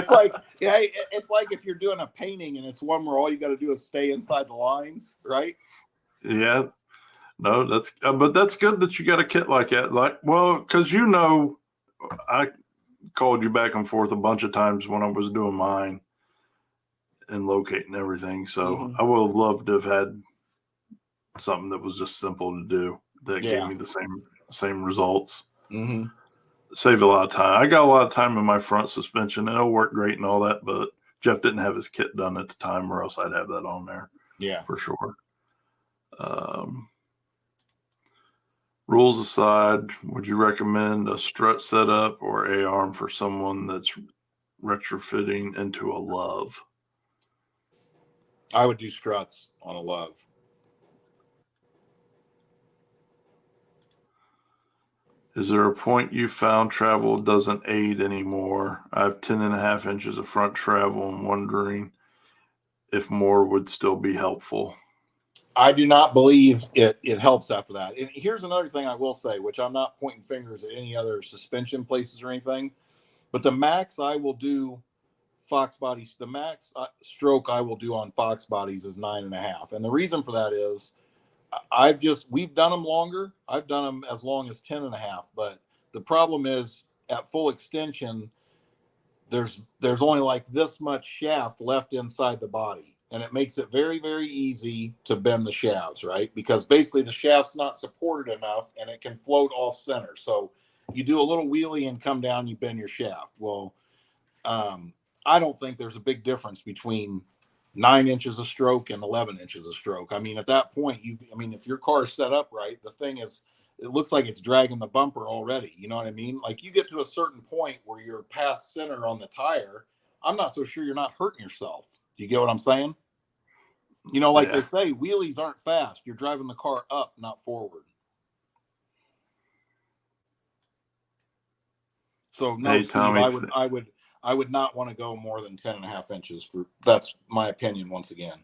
like, yeah, it's like if you're doing a painting and it's one where all you got to do is stay inside the lines, right? Yeah. No, but that's good that you got a kit like that. Like, well, because I called you back and forth a bunch of times when I was doing mine and locating everything. So I would have loved to have had something that was just simple to do that gave me the same results. Save a lot of time. I got a lot of time in my front suspension and it'll work great and all that, but Jeff didn't have his kit done at the time or else I'd have that on there. Yeah, for sure. Rules aside, would you recommend a strut setup or A-arm for someone that's retrofitting into a Love? I would do struts on a Love. Is there a point you found travel doesn't aid anymore? I have 10.5 inches of front travel and wondering if more would still be helpful. I do not believe it helps after that. And here's another thing I will say, which I'm not pointing fingers at any other suspension places or anything, but the max I will do Fox bodies, the max stroke I will do on Fox bodies is 9.5. And the reason for that is we've done them longer. I've done them as long as 10.5, but the problem is at full extension, there's only like this much shaft left inside the body. And it makes it very, very easy to bend the shafts, right? Because basically the shaft's not supported enough and it can float off center. So you do a little wheelie and come down, you bend your shaft. Well, I don't think there's a big difference between 9 inches of stroke and 11 inches of stroke. I mean, at that point, if your car is set up right, it looks like it's dragging the bumper already. You know what I mean? Like you get to a certain point where you're past center on the tire. I'm not so sure you're not hurting yourself. Do you get what I'm saying? You know, like they say, wheelies aren't fast. You're driving the car up, not forward. So no, hey, Tommy, Steve, I would not want to go more than 10.5 inches. That's my opinion once again.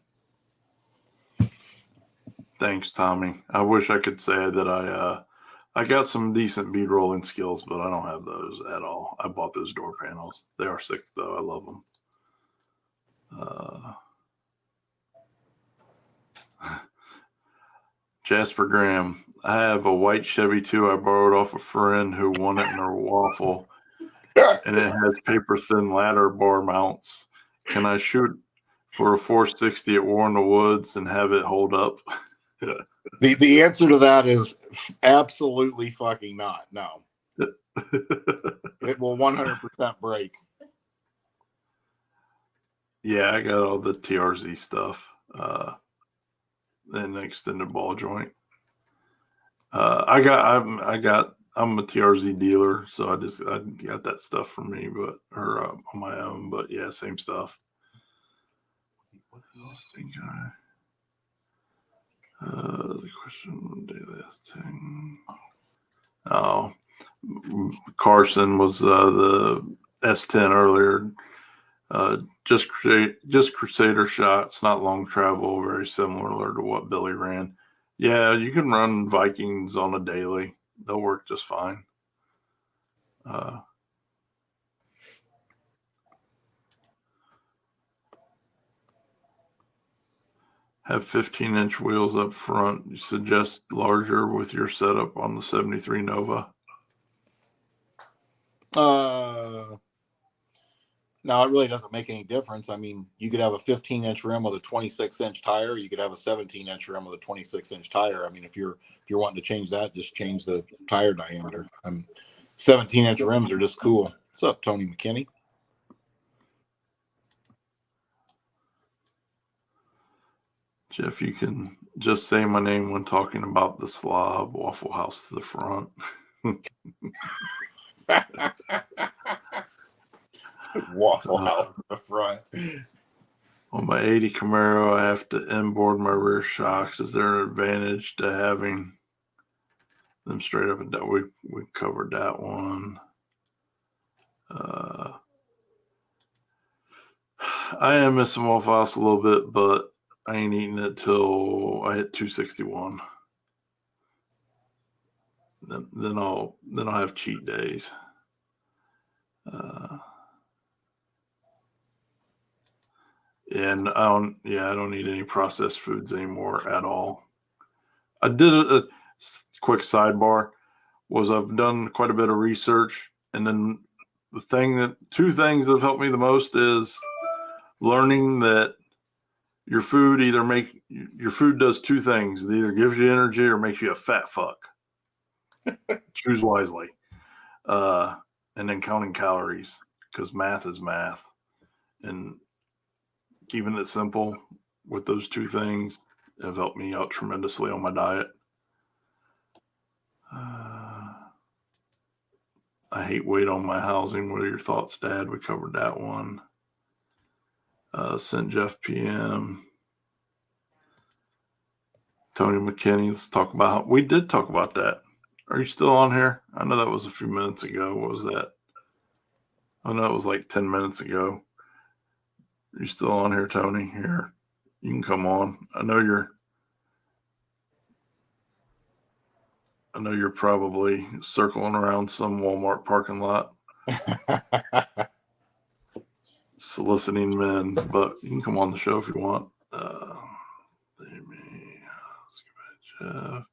Thanks, Tommy. I wish I could say that I got some decent bead rolling skills, but I don't have those at all. I bought those door panels. They are sick though. I love them. Jasper Graham, I have a white Chevy 2 I borrowed off a friend who won it in a waffle, and it has paper thin ladder bar mounts. Can I shoot for a 460 at War in the Woods and have it hold up? The answer to that is absolutely fucking not. No. It will 100% break. Yeah, I got all the TRZ stuff. And extended ball joint. I'm a TRZ dealer, so I got that stuff for me, but on my own. But yeah, same stuff. The question one day last thing. Oh, Carson was the S10 earlier. Just Crusader shots, not long travel, very similar to what Billy ran. Yeah, you can run Vikings on a daily; they'll work just fine. Have 15-inch wheels up front. You suggest larger with your setup on the 73 Nova? No, it really doesn't make any difference. I mean, you could have a 15-inch rim with a 26-inch tire. You could have a 17-inch rim with a 26-inch tire. I mean, if you're wanting to change that, just change the tire diameter. 17-inch rims are just cool. What's up, Tony McKinney? Jeff, you can just say my name when talking about the slob Waffle House to the front. Waffle House to the front. On my 80 Camaro, I have to inboard my rear shocks. Is there an advantage to having them straight up and down? We covered that one. I am missing Waffle House a little bit, but I ain't eating it till I hit 261. Then I'll have cheat days. And I don't eat any processed foods anymore at all. I did a quick sidebar was I've done quite a bit of research, and then two things that have helped me the most is learning that your food does two things. It either gives you energy or makes you a fat fuck. Choose wisely. And then counting calories, because math is math. And keeping it simple with those two things have helped me out tremendously on my diet. I hate weight on my housing. What are your thoughts, Dad? We covered that one. Sent Jeff PM. Tony McKinney, let's talk about we did talk about that. Are you still on here? I know that was a few minutes ago. What was that? I know it was like 10 minutes ago. Are you still on here, Tony? Here, you can come on. I know you're probably circling around some Walmart parking lot soliciting men, but you can come on the show if you want. Jeff.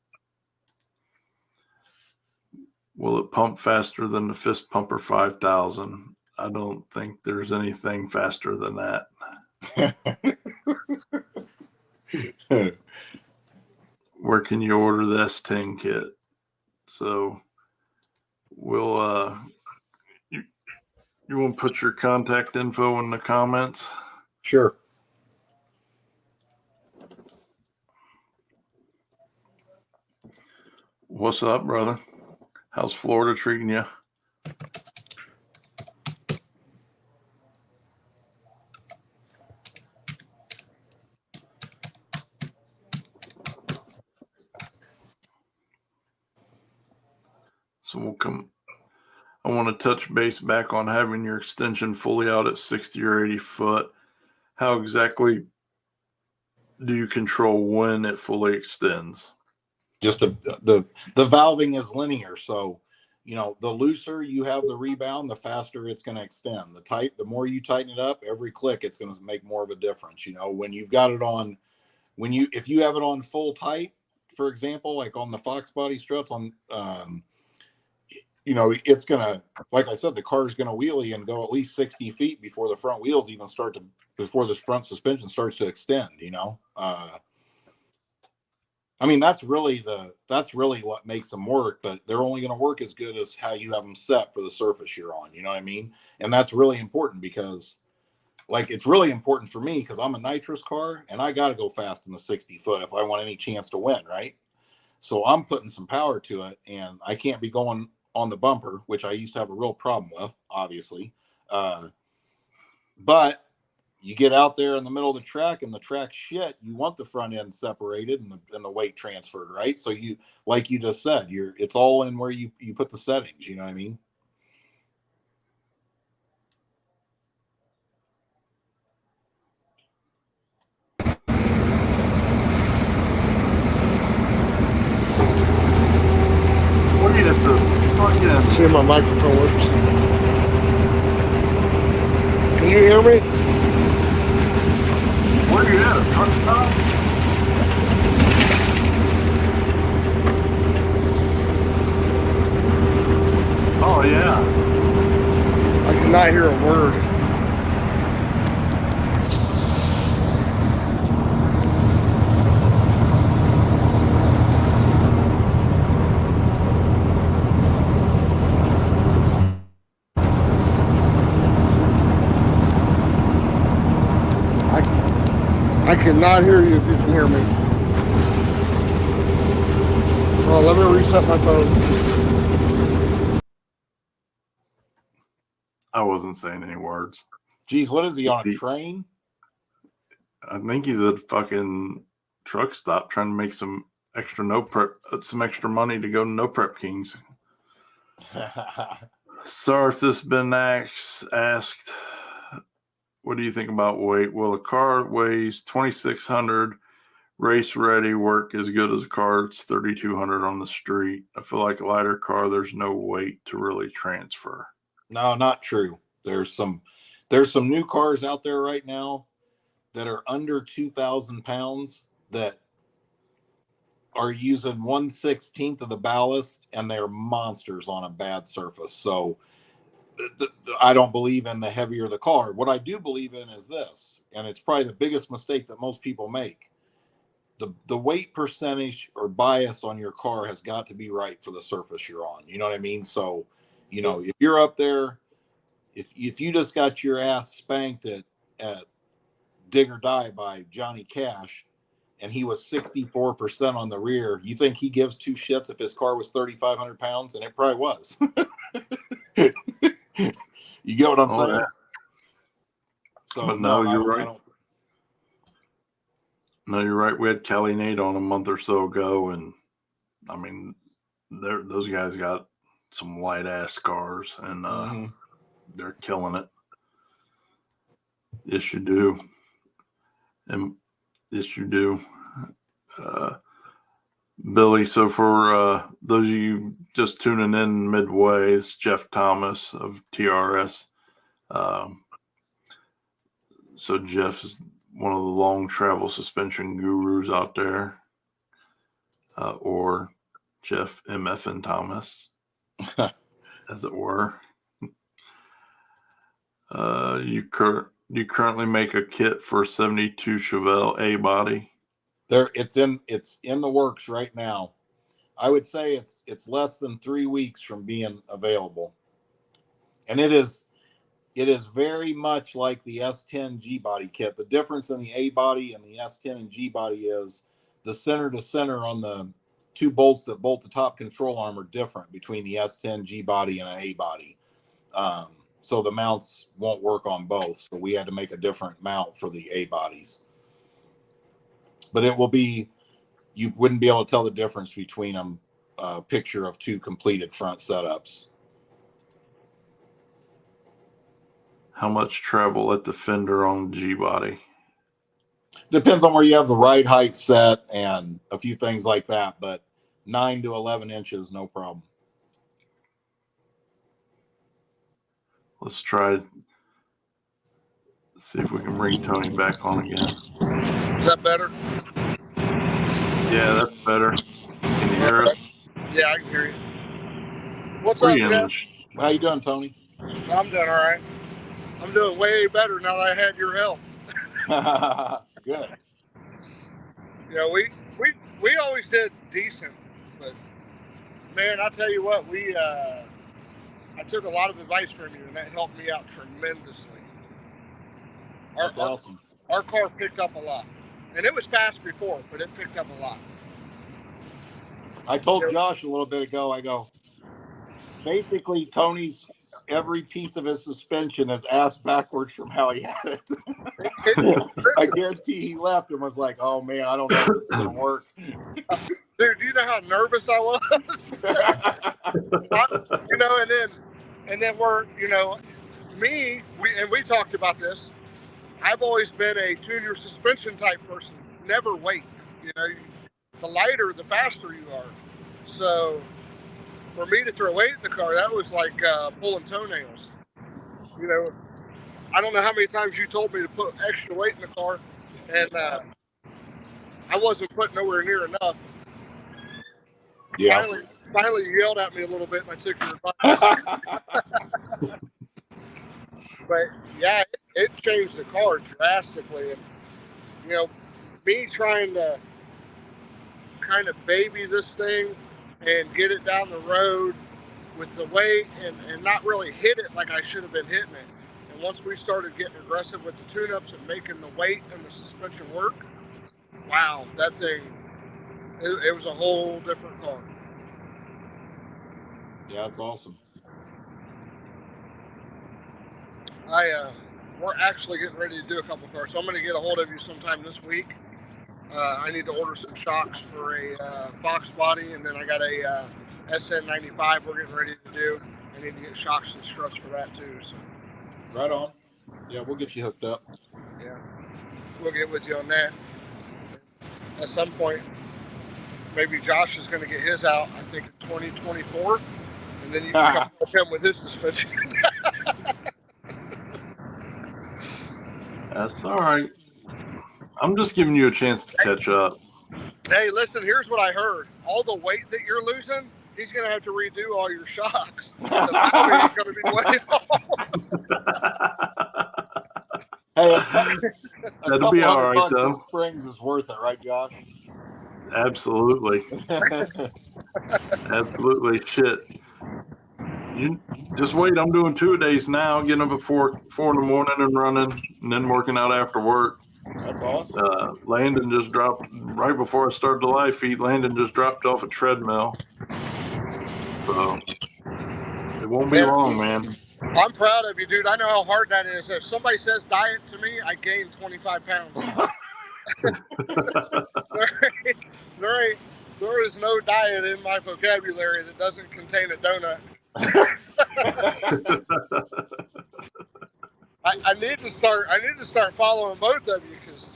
Will it pump faster than the Fist Pumper 5000? I don't think there's anything faster than that. Where can you order the S10 kit? So we'll you want to put your contact info in the comments? Sure. What's up, brother? How's Florida treating you? So we'll come. I want to touch base back on having your extension fully out at 60 or 80 foot. How exactly do you control when it fully extends? Just the valving is linear, so the looser you have the rebound, the faster it's going to extend. The more you tighten it up, every click it's going to make more of a difference. When you've got it on, if you have it on full tight, for example, like on the Fox body struts on, it's going to, like I said, the car is going to wheelie and go at least 60 feet before the front wheels even before the front suspension starts to extend. That's really what makes them work, but they're only going to work as good as how you have them set for the surface you're on. You know what I mean? And that's really important because like it's really important for me because I'm a nitrous car and I got to go fast in the 60 foot if I want any chance to win, right? So I'm putting some power to it, and I can't be going on the bumper, which I used to have a real problem with, obviously. But you get out there in the middle of the track and the track's shit, you want the front end separated and the weight transferred, right? So you, like you just said, it's all in where you put the settings, you know what I mean? What do you have to fucking... See if my microphone works. Can you hear me? Where are you at? A truck stop? Oh, yeah. I cannot hear a word. I cannot hear you if you can hear me. Oh, let me reset my phone. I wasn't saying any words. Geez, what is he, on a train? I think he's at a fucking truck stop trying to make some extra money to go to No Prep Kings. Sorry if this has been asked. What do you think about weight? Well, a car weighs 2,600 race ready, work as good as a car. It's 3,200 on the street. I feel like a lighter car, there's no weight to really transfer. No, not true. There's some new cars out there right now that are under 2,000 pounds that are using 1/16 of the ballast, and they're monsters on a bad surface. So I don't believe in the heavier the car. What I do believe in is this, and it's probably the biggest mistake that most people make. The weight percentage or bias on your car has got to be right for the surface you're on. You know what I mean? So, you know, if you're up there, if you just got your ass spanked at Dig or Die by Johnny Cash, and he was 64% on the rear, you think he gives two shits if his car was 3,500 pounds? And it probably was. You get what I'm saying? Yeah. So, but no, you're right. No, you're right. We had Kelly Nate on a month or so ago, and I mean, those guys got some light ass cars, and they're killing it. Yes, you do. And yes, you do. Billy, so for those of you just tuning in midway, it's Jeff Thomas of TRS. So Jeff is one of the long travel suspension gurus out there, or Jeff MF and Thomas, as it were. You currently make a kit for 72 Chevelle A body. It's in the works right now. I would say it's less than 3 weeks from being available, and it is very much like the S10 G body kit. The difference in the A body and the S10 and G body is the center to center on the two bolts that bolt the top control arm are different between the S10 G body and an A body. So the mounts won't work on both. So we had to make a different mount for the A bodies. But it will be, you wouldn't be able to tell the difference between them. A picture of two completed front setups. How much travel at the fender on G body? Depends on where you have the ride height set and a few things like that, but 9 to 11 inches, no problem. Let's try. See if we can bring Tony back on again. Is that better? Yeah, that's better. Can you hear us? Yeah, I can hear you. What's Where up, you Jeff? How you doing, Tony? I'm doing all right. I'm doing way better now that I had your help. Good. You know, we always did decent, but man, I tell you what, I took a lot of advice from you, and that helped me out tremendously. That's awesome. Our car picked up a lot. And it was fast before, but it picked up a lot. I told Josh a little bit ago, I go, basically Tony's every piece of his suspension is ass backwards from how he had it. I guarantee he left and was like, oh man, I don't know if this is gonna work. Dude, do you know how nervous I was? And then we're, we talked about this. I've always been a tune your suspension type person. Never wait. The lighter, the faster you are. So for me to throw weight in the car, that was like pulling toenails. I don't know how many times you told me to put extra weight in the car, and I wasn't putting nowhere near enough. Yeah. Finally, you yelled at me a little bit, and I took your advice. But yeah, it changed the car drastically, and me trying to kind of baby this thing and get it down the road with the weight and not really hit it like I should have been hitting it. And once we started getting aggressive with the tune-ups and making the weight and the suspension work, wow, that thing, it was a whole different car. Yeah, that's awesome. We're actually getting ready to do a couple cars, so I'm going to get a hold of you sometime this week. I need to order some shocks for a Fox body, and then I got a SN95 we're getting ready to do. I need to get shocks and struts for that too. So. Right on. Yeah, we'll get you hooked up. Yeah, we'll get with you on that. At some point, maybe Josh is going to get his out, I think in 2024, and then you can come with him with his suspension. That's all right. I'm just giving you a chance to catch up. Hey, listen, here's what I heard. All the weight that you're losing, he's going to have to redo all your shocks. The battery is going to be way off. Hey, that'll be all right, though. Springs is worth it, right, Josh? Absolutely. Absolutely. Shit. You just wait. I'm doing 2 days now, getting up at 4 in the morning and running, and then working out after work. That's awesome. Landon just dropped right before I started the live feed. Landon just dropped off a treadmill, so it won't be long, man. I'm proud of you, dude. I know how hard that is. If somebody says diet to me, I gain 25 pounds. There is no diet in my vocabulary that doesn't contain a donut. I need to start following both of you because,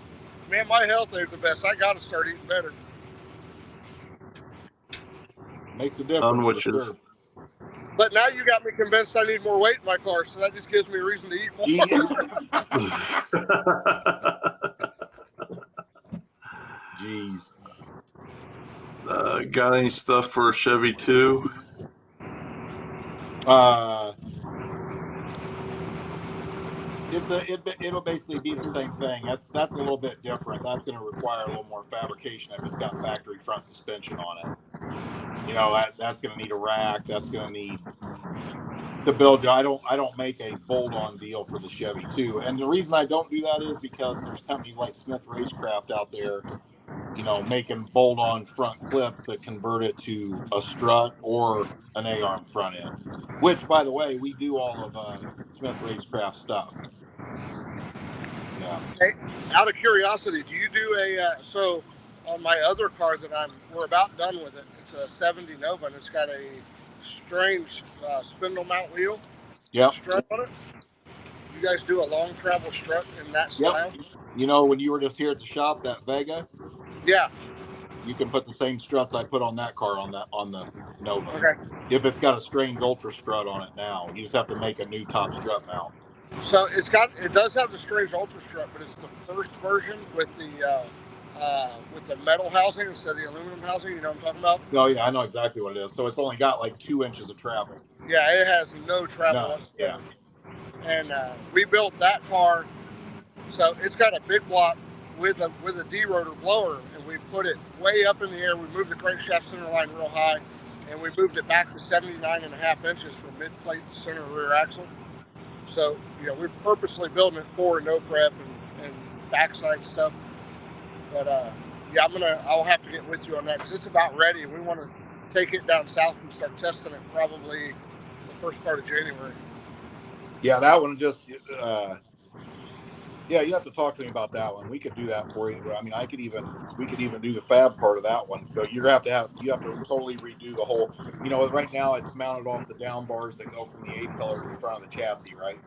man, my health ain't the best. I got to start eating better. Makes a difference. Sure. But now you got me convinced I need more weight in my car, so that just gives me a reason to eat more. Jeez. Got any stuff for Chevy 2? It'll basically be the same thing. That's a little bit different. That's going to require a little more fabrication if it's got factory front suspension on it. That's going to need a rack. That's going to need the build. I don't make a bolt-on deal for the Chevy 2, and the reason I don't do that is because there's companies like Smith Racecraft out there, making bolt-on front clips that convert it to a strut or an A-arm front end. Which, by the way, we do all of Smith Racecraft stuff. Yeah. Hey, out of curiosity, do you do so on my other car that we're about done with it? It's a 70 Nova, and it's got a strange spindle mount wheel. Yep. Strut on it. You guys do a long travel strut in that style? Yep. When you were just here at the shop, that Vega. Yeah. You can put the same struts I put on that car on the Nova. Okay. If it's got a strange ultra strut on it now, you just have to make a new top strut mount. So it does have the strange ultra strut, but it's the first version with the metal housing instead of the aluminum housing. You know what I'm talking about? Oh yeah, I know exactly what it is. So it's only got like 2 inches of travel. Yeah, it has no travel whatsoever. Yeah. And we built that car, so it's got a big block with a D-rotor blower, and we put it way up in the air. We moved the crankshaft center line real high, and we moved it back to 79.5 inches from mid plate to center rear axle. So we're purposely building it for no prep and backside stuff. But yeah, I'll have to get with you on that because it's about ready. We want to take it down south and start testing it probably the first part of January. Yeah, that one just. Yeah, you have to talk to me about that one. We could do that for you. I mean, we could even do the fab part of that one. But you have to totally redo the whole. You know, right now it's mounted off the down bars that go from the A-pillar to the front of the chassis, right?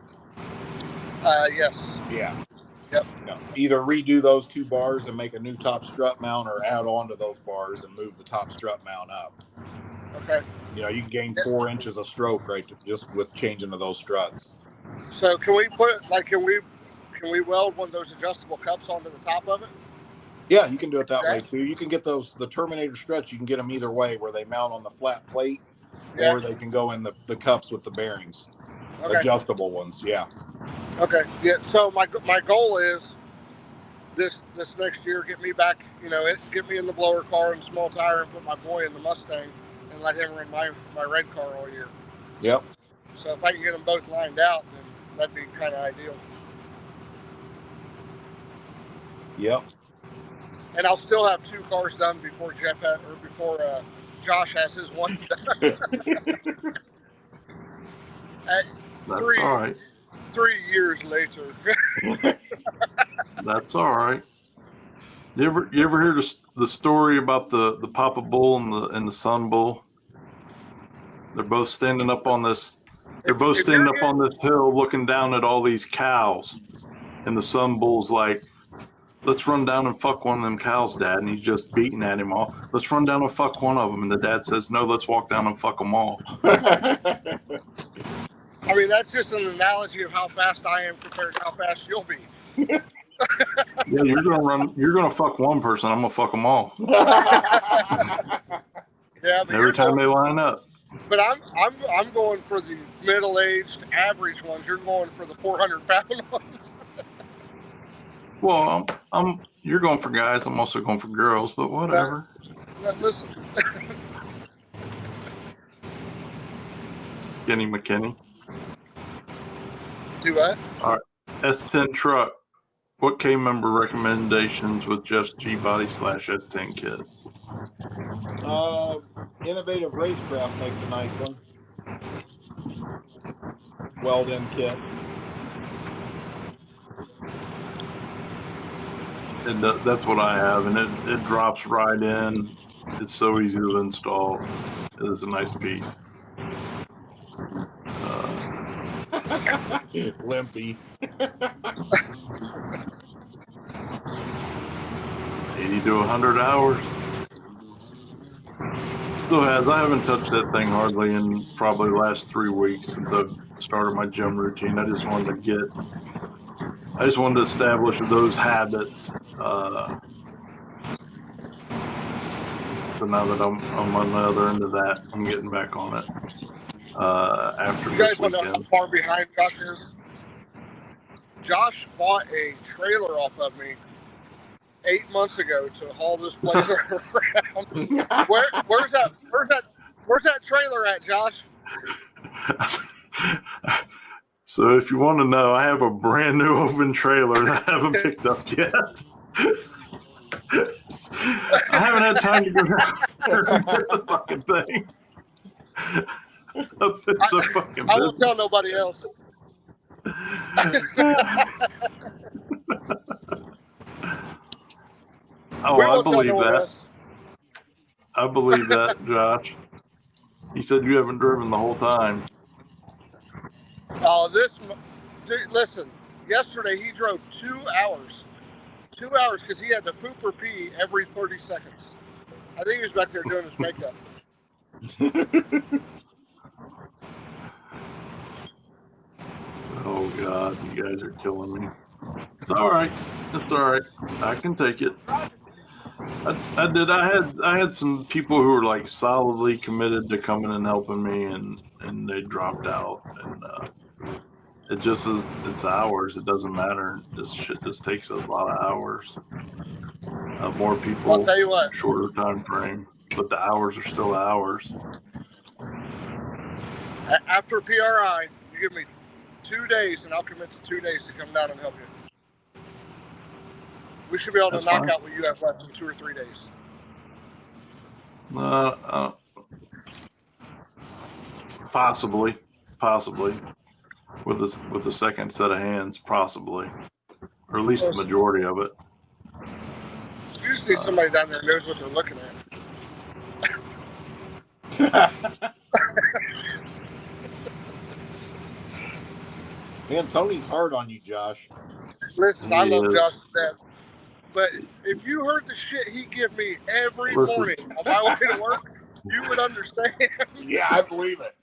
Yes. Yeah. Yep. No. Either redo those 2 bars and make a new top strut mount, or add on to those bars and move the top strut mount up. Okay. You know, you can gain 4 inches of stroke just with changing to those struts. So can we weld one of those adjustable cups onto the top of it? Yeah, you can do it that way too. You can get the Terminator struts. You can get them either way, where they mount on the flat plate, or they can go in the cups with the bearings, adjustable ones. Yeah. Okay. Yeah. So my goal is this next year, get me back. You know, get me in the blower car and small tire, and put my boy in the Mustang, and let him run my red car all year. Yep. So if I can get them both lined out, then that'd be kind of ideal. Yep. And I'll still have 2 cars done before Josh has his one done. That's all right. 3 years later. That's all right. You ever hear the story about the Papa Bull and the Sun Bull? They're both standing up on this. They're both standing up on this hill, looking down at all these cows, and the Sun Bull's like, "Let's run down and fuck one of them cows, Dad." And he's just beating at him all. "Let's run down and fuck one of them." And the dad says, "No, let's walk down and fuck them all." I mean, that's just an analogy of how fast I am compared to how fast you'll be. Yeah, you're gonna fuck one person. I'm gonna fuck them all. Yeah, but every time they line up. But I'm going for the middle-aged, average ones. You're going for the 400-pound ones. Well, you're going for guys. I'm also going for girls, but whatever. Listen. Skinny McKinney. Do what? All right. S10 truck. What K-member recommendations with Jeff's G-Body / S10 kit? Innovative Racecraft makes a nice one. Weld-in kit. And that's what I have, and it drops right in. It's so easy to install. It is a nice piece. Limpy. 80 to 100 hours. Still has. I haven't touched that thing hardly in probably the last 3 weeks since I've started my gym routine. I just wanted to establish those habits. So now that I'm on the other end of that, I'm getting back on it. After you this guys want to know how far behind Josh is? Josh bought a trailer off of me 8 months ago to haul this place around. Where's that trailer at, Josh? So if you want to know, I have a brand new open trailer that I haven't picked up yet. I haven't had time to go down there and get the fucking thing. It's so fucking I won't tell nobody else. Oh, I believe that. I believe that, Josh. He said you haven't driven the whole time. Oh, listen, yesterday he drove 2 hours. 2 hours because he had to poop or pee every 30 seconds. I think he was back there doing his makeup. Oh, God, you guys are killing me. It's all right. It's all right. I can take it. I did. I had some people who were like solidly committed to coming and helping me, and they dropped out. And it just is. It's hours. It doesn't matter. This shit just takes a lot of hours. More people. I'll tell you what. Shorter time frame, but the hours are still hours. After PRI, you give me 2 days, and I'll commit to 2 days to come down and help you. We should be able to That's knock fine. out what you have left in 2 or 3 days. Possibly with the second set of hands, possibly, or at least the majority of it. Usually somebody down there knows what they're looking at. Man, Tony's hard on you, Josh. Listen, I love Yes. Josh to death. But if you heard the shit he give me every morning on my way to work, you would understand. Yeah, I believe it.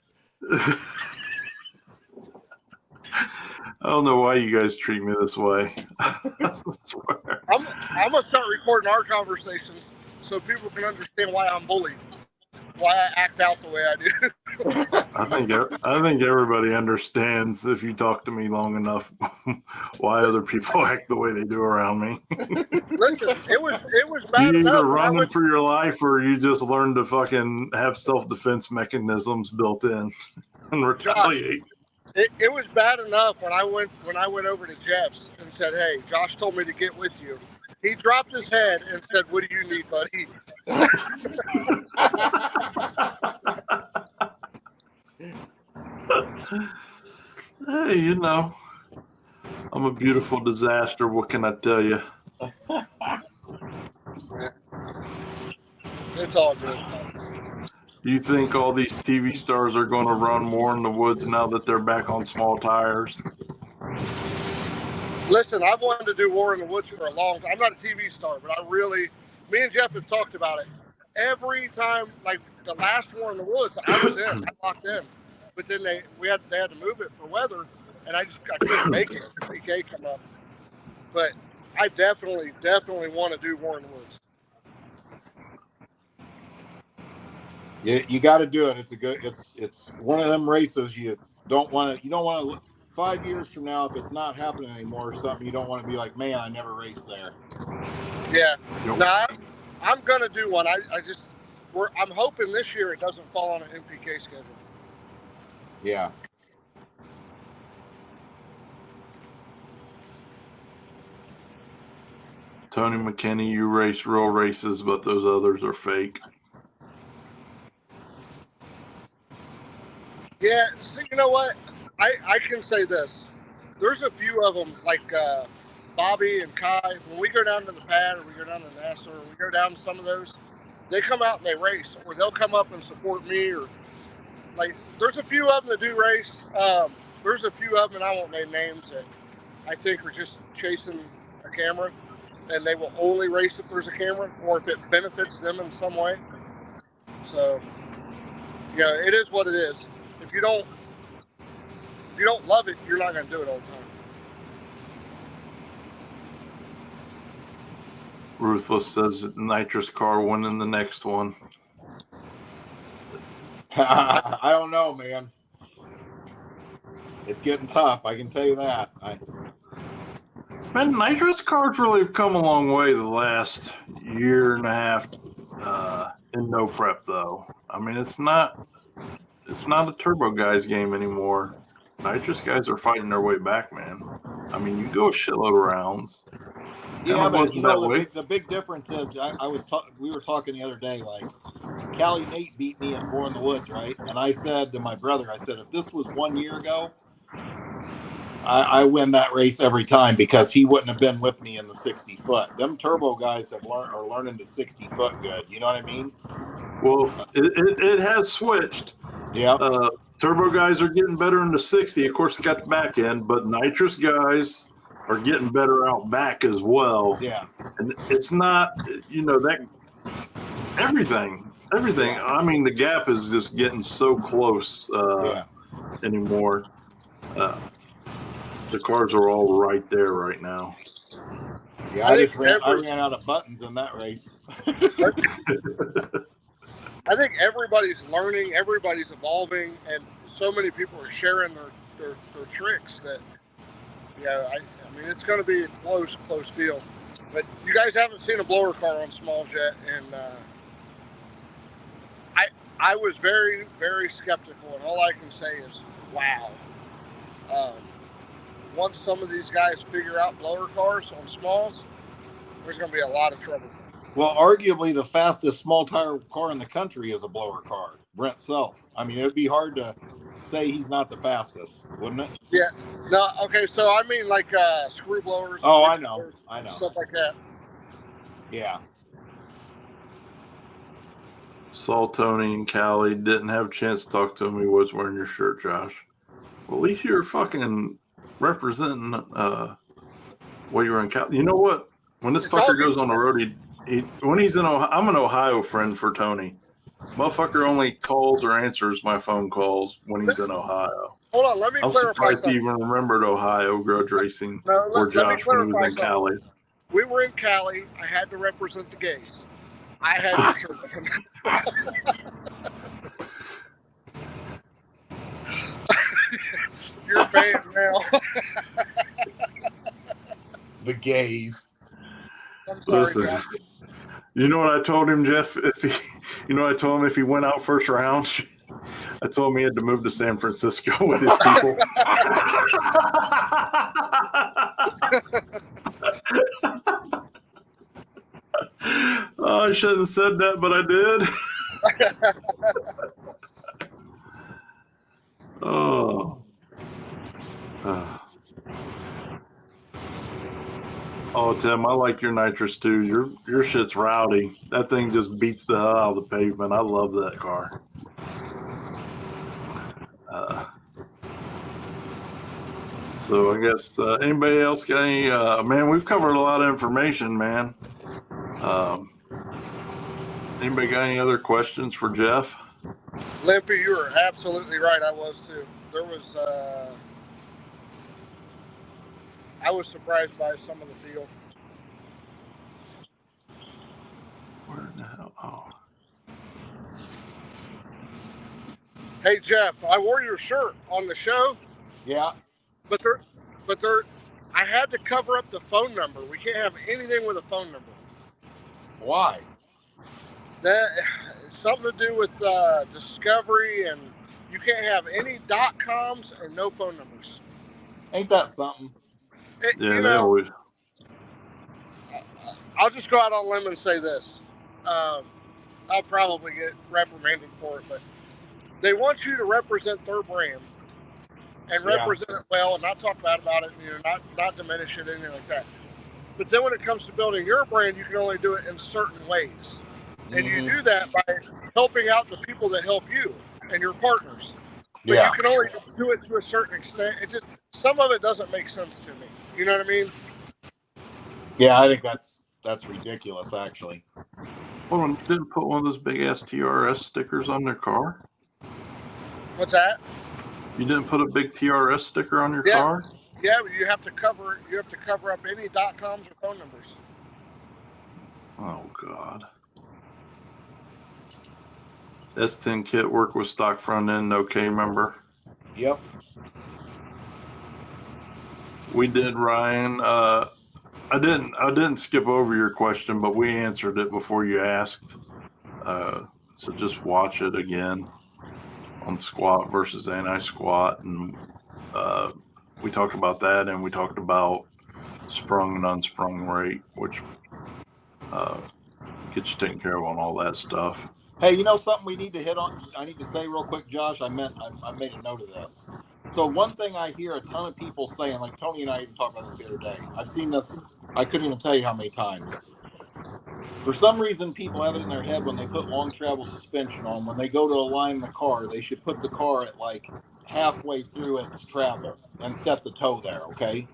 I don't know why you guys treat me this way. I swear. I'm gonna start recording our conversations so people can understand why I'm bullied, why I act out the way I do. I think everybody understands if you talk to me long enough why other people act the way they do around me. Listen, it was bad You enough. either running for your life or you just learn to fucking have self-defense mechanisms built in and retaliate. Josh, it was bad enough when I went over to Jeff's and said, "Hey, Josh told me to get with you." He dropped his head and said, "What do you need, buddy?" Hey, you know, I'm a beautiful disaster. What can I tell you? It's all good. Do you think all these TV stars are going to run more in the woods now that they're back on small tires? Listen, I've wanted to do War in the Woods for a long time. I'm not a TV star, but me and Jeff have talked about it. Every time, like the last War in the Woods, I was in, I locked in. But then they had to move it for weather, and I couldn't make it. PK come up. But I definitely want to do War in the Woods. You got to do it. It's one of them races you don't want to 5 years from now, if it's not happening anymore or something, you don't want to be like, man, I never raced there. Yeah. Nope. No, I'm going to do one. I'm hoping this year it doesn't fall on an MPK schedule. Yeah. Tony McKinney, you race real races, but those others are fake. Yeah, so you know what? I can say this. There's a few of them, like Bobby and Kai. When we go down to the pad or we go down to NASA or we go down to some of those, they come out and they race, or they'll come up and support me. Or like, there's a few of them that do race. There's a few of them, and I won't name names, that I think are just chasing a camera, and they will only race if there's a camera or if it benefits them in some way. So, yeah, it is what it is. If you don't love it, you're not going to do it all the time. Ruthless says nitrous car winning the next one. I don't know, man. It's getting tough. I can tell you that. Man, nitrous cars really have come a long way the last year and a half in no prep, though. I mean, it's not a turbo guys game anymore. Nitrous guys are fighting their way back, man. I mean, you go a shitload of rounds. Yeah, but you know, the big difference is we were talking the other day, like Callie Nate beat me in War in the Woods, right? And I said to my brother, I said, if this was 1 year ago, I win that race every time, because he wouldn't have been with me in the 60 foot. Them turbo guys are learning the 60 foot good. You know what I mean? Well, it has switched. Yeah. Turbo guys are getting better in the 60. Of course, they got the back end, but nitrous guys are getting better out back as well. Yeah. And it's not, that everything. I mean, the gap is just getting so close anymore. The cars are all right there right now. Yeah, I ran out of buttons in that race. I think everybody's learning, everybody's evolving, and so many people are sharing their tricks that, I mean, it's going to be a close field. But you guys haven't seen a blower car on smalls yet, and I was very, very skeptical, and all I can say is, wow. Once some of these guys figure out blower cars on smalls, there's going to be a lot of trouble. Well, arguably the fastest small tire car in the country is a blower car, Brent Self. I mean, it'd be hard to say he's not the fastest, wouldn't it? Yeah. No. Okay. So I mean, like screw blowers. Oh, I know. Stuff like that. Yeah. Saw Tony and Callie, didn't have a chance to talk to him. He was wearing your shirt, Josh. Well, at least you're fucking representing what you were in Cali. You know what? When this fucker goes on the road, when he's in Ohio, I'm an Ohio friend for Tony. Motherfucker only calls or answers my phone calls when he's in Ohio. Hold on, let me I'm clarify surprised he even remembered Ohio Grudge Racing or Josh when he was in Cali. We were in Cali. I had to represent the gays. I had your shirt on. You're banned now. The gays. I'm sorry, Listen, Jeff. you know what I told him, Jeff? I told him if he went out first round, I told him he had to move to San Francisco with his people. Oh, I shouldn't have said that, but I did. Oh. Oh, Tim, I like your nitrous too. Your shit's rowdy. That thing just beats the hell out of the pavement. I love that car. So I guess anybody else got any? Man, we've covered a lot of information, man. Anybody got any other questions for Jeff? Limpy, you were absolutely right. I was too. There was. I was surprised by some of the field. Where the hell? Oh. Hey Jeff, I wore your shirt on the show. Yeah. But I had to cover up the phone number. We can't have anything with a phone number. Why? That something to do with Discovery, and you can't have any .coms and no phone numbers. Ain't that something? Yeah, they always. I'll just go out on a limb and say this. I'll probably get reprimanded for it, but they want you to represent their brand and represent it well and not talk bad about it, not diminish it, anything like that. But then when it comes to building your brand, you can only do it in certain ways. And you do that by helping out the people that help you and your partners. But you can only do it to a certain extent. Some of it doesn't make sense to me. You know what I mean? Yeah, I think that's ridiculous, actually. Hold on, didn't put one of those big ass TRS stickers on their car? What's that? You didn't put a big TRS sticker on your car? Yeah, but you have to cover up any .coms or phone numbers. Oh God. S10 kit work with stock front end, okay, remember? Yep. We did, Ryan. I didn't skip over your question, but we answered it before you asked. So just watch it again on squat versus anti-squat, and we talked about that, and we talked about sprung and unsprung rate, which gets you taken care of on all that stuff. Hey, you know something we need to hit on? I need to say real quick, Josh. I made a note of this. So one thing I hear a ton of people saying, like Tony and I even talked about this the other day. I've seen this. I couldn't even tell you how many times. For some reason, people have it in their head when they put long travel suspension on. When they go to align the car, they should put the car at like halfway through its travel and set the toe there. Okay.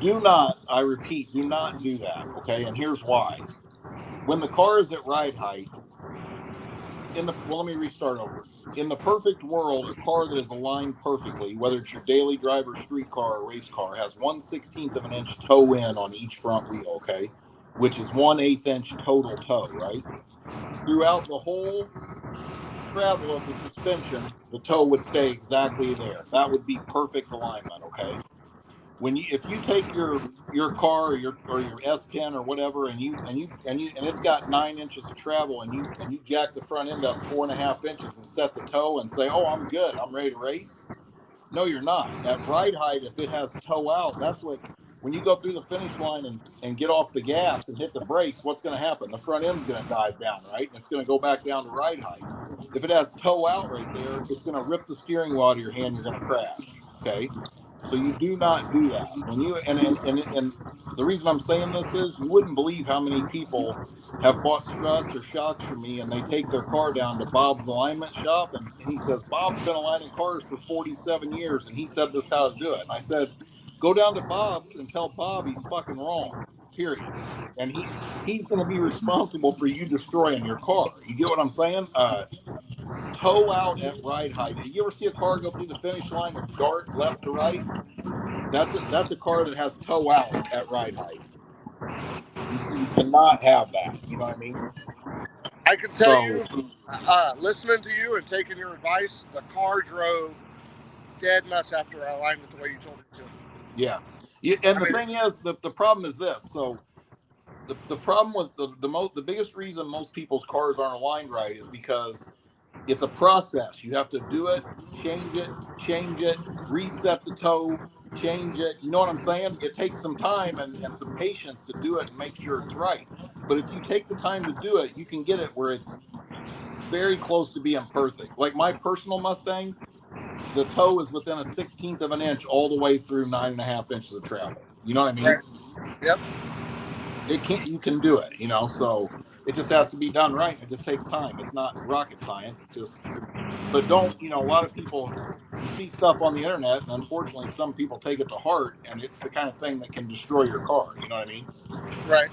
Do not, I repeat, do not do that. Okay. And here's why. When the car is at ride height, let me restart over. In the perfect world, a car that is aligned perfectly, whether it's your daily driver, street car, or race car, has 1/16 of an inch toe in on each front wheel, okay? Which is 1/8 inch total toe, right? Throughout the whole travel of the suspension, the toe would stay exactly there. That would be perfect alignment, okay? If you take your car or your S10 or whatever, and it's got 9 inches of travel, and you jack the front end up 4.5 inches and set the toe and say, "Oh, I'm good, I'm ready to race." No, you're not. At ride height, if it has toe out, that's what when you go through the finish line and get off the gas and hit the brakes, what's going to happen? The front end's going to dive down, right? And it's going to go back down to ride height. If it has toe out right there, it's going to rip the steering wheel out of your hand. You're going to crash. Okay. So you do not do that. When you, and the reason I'm saying this is you wouldn't believe how many people have bought struts or shocks from me, and they take their car down to Bob's alignment shop, and he says, Bob's been aligning cars for 47 years, and he said this how to do it. And I said, go down to Bob's and tell Bob he's fucking wrong, period. And he's going to be responsible for you destroying your car. You get what I'm saying? Toe out at ride height. You ever see a car go through the finish line and dart left to right? That's a car that has toe out at ride height. You cannot have that. You know what I mean? I can tell you, listening to you and taking your advice, the car drove dead nuts after I aligned it the way you told it to. Yeah. And the thing is, the problem is this. So the problem with the biggest reason most people's cars aren't aligned right is because it's a process. You have to do it, change it, reset the toe, change it. You know what I'm saying? It takes some time and some patience to do it and make sure it's right. But if you take the time to do it, you can get it where it's very close to being perfect. Like my personal Mustang, the toe is within a 16th of an inch all the way through 9.5 inches of travel. You know what I mean? Right. Yep. You can do it, you know, so it just has to be done right. It just takes time. It's not rocket science. But don't, you know, a lot of people, you see stuff on the internet, and unfortunately some people take it to heart, and it's the kind of thing that can destroy your car. You know what I mean? Right.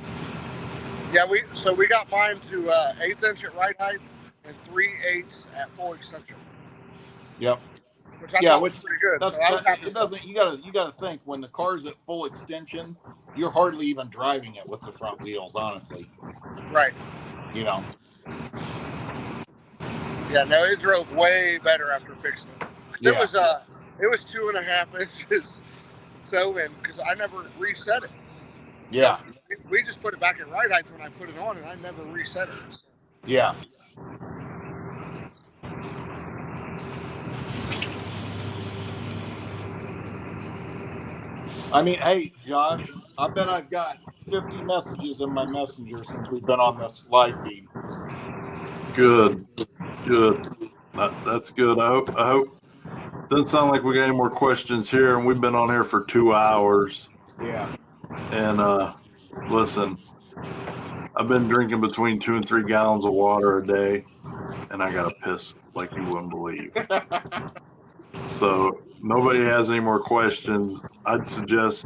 Yeah, we got mine to 1/8 inch at ride height and 3/8 at full extension. Yep. Which I thought was pretty good. You gotta think when the car's at full extension, you're hardly even driving it with the front wheels, honestly. Right. You know. Yeah, no, it drove way better after fixing it. Yeah. It was 2.5 inches toe in because I never reset it. Yeah. We just put it back at ride height when I put it on, and I never reset it. So. Yeah. I mean, hey, Josh, I bet I've got 50 messages in my messenger since we've been on this live feed. Good. That's good. I hope. Doesn't sound like we got any more questions here, and we've been on here for 2 hours. Yeah. And listen, I've been drinking between 2 and 3 gallons of water a day, and I gotta piss like you wouldn't believe. So nobody has any more questions. I'd suggest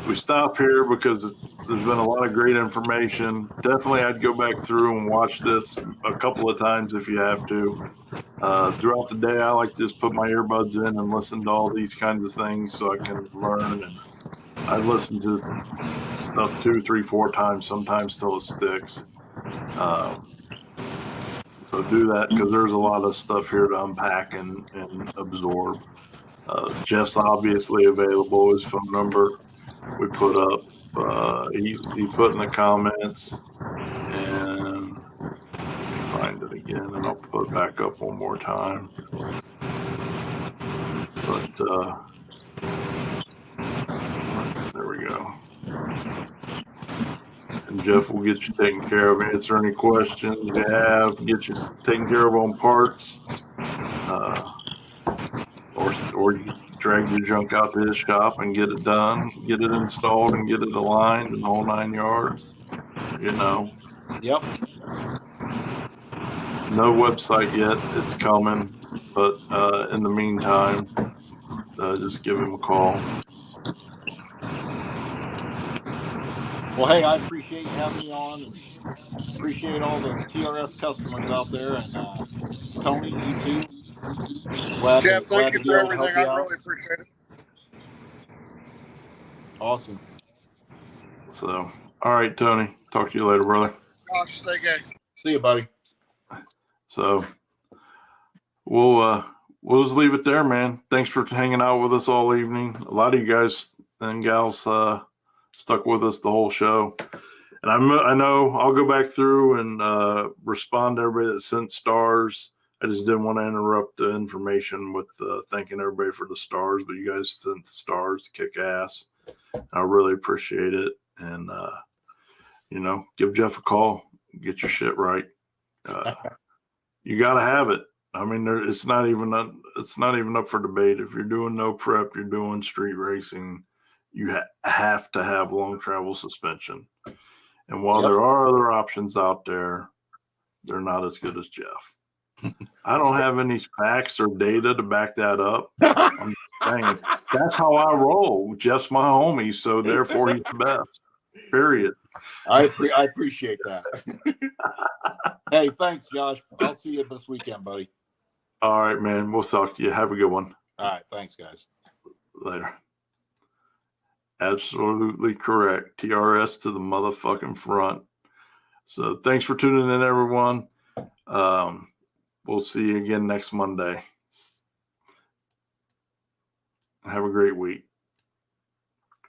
we stop here because there's been a lot of great information. Definitely, I'd go back through and watch this a couple of times if you have to. Throughout the day, I like to just put my earbuds in and listen to all these kinds of things so I can learn. And I listen to stuff 2, 3, 4 times, sometimes till it sticks. So do that because there's a lot of stuff here to unpack and absorb. Jeff's obviously available. His phone number we put up. He put in the comments, and find it again, and I'll put it back up one more time. But there we go. And Jeff will get you taken care of. Answer any questions you have. Get you taken care of on parts. Or you drag your junk out to his shop and get it done, get it installed, and get it aligned, and the whole 9 yards. You know. Yep. No website yet. It's coming, but in the meantime, just give him a call. Well, hey, I appreciate you having me on. And appreciate all the TRS customers out there, and Tony, you too. Jeff, thank you for everything. I really appreciate it. Awesome. So, all right, Tony. Talk to you later, brother. Josh, stay gay. See you, buddy. So, we'll just leave it there, man. Thanks for hanging out with us all evening. A lot of you guys and gals stuck with us the whole show. And I know I'll go back through and respond to everybody that sent stars. I just didn't want to interrupt the information with thanking everybody for the stars, but you guys sent the stars to kick ass. I really appreciate it. And, give Jeff a call, get your shit right. You got to have it. I mean, it's not even up for debate. If you're doing no prep, you're doing street racing, you have to have long travel suspension. And while there are other options out there, they're not as good as Jeff. I don't have any facts or data to back that up. I'm saying that's how I roll. Jeff's my homie, so therefore he's the best. Period. I appreciate that. Hey, thanks, Josh. I'll see you this weekend, buddy. All right, man. We'll talk to you. Have a good one. All right. Thanks, guys. Later. Absolutely correct. TRS to the motherfucking front. So thanks for tuning in, everyone. We'll see you again next Monday. Have a great week.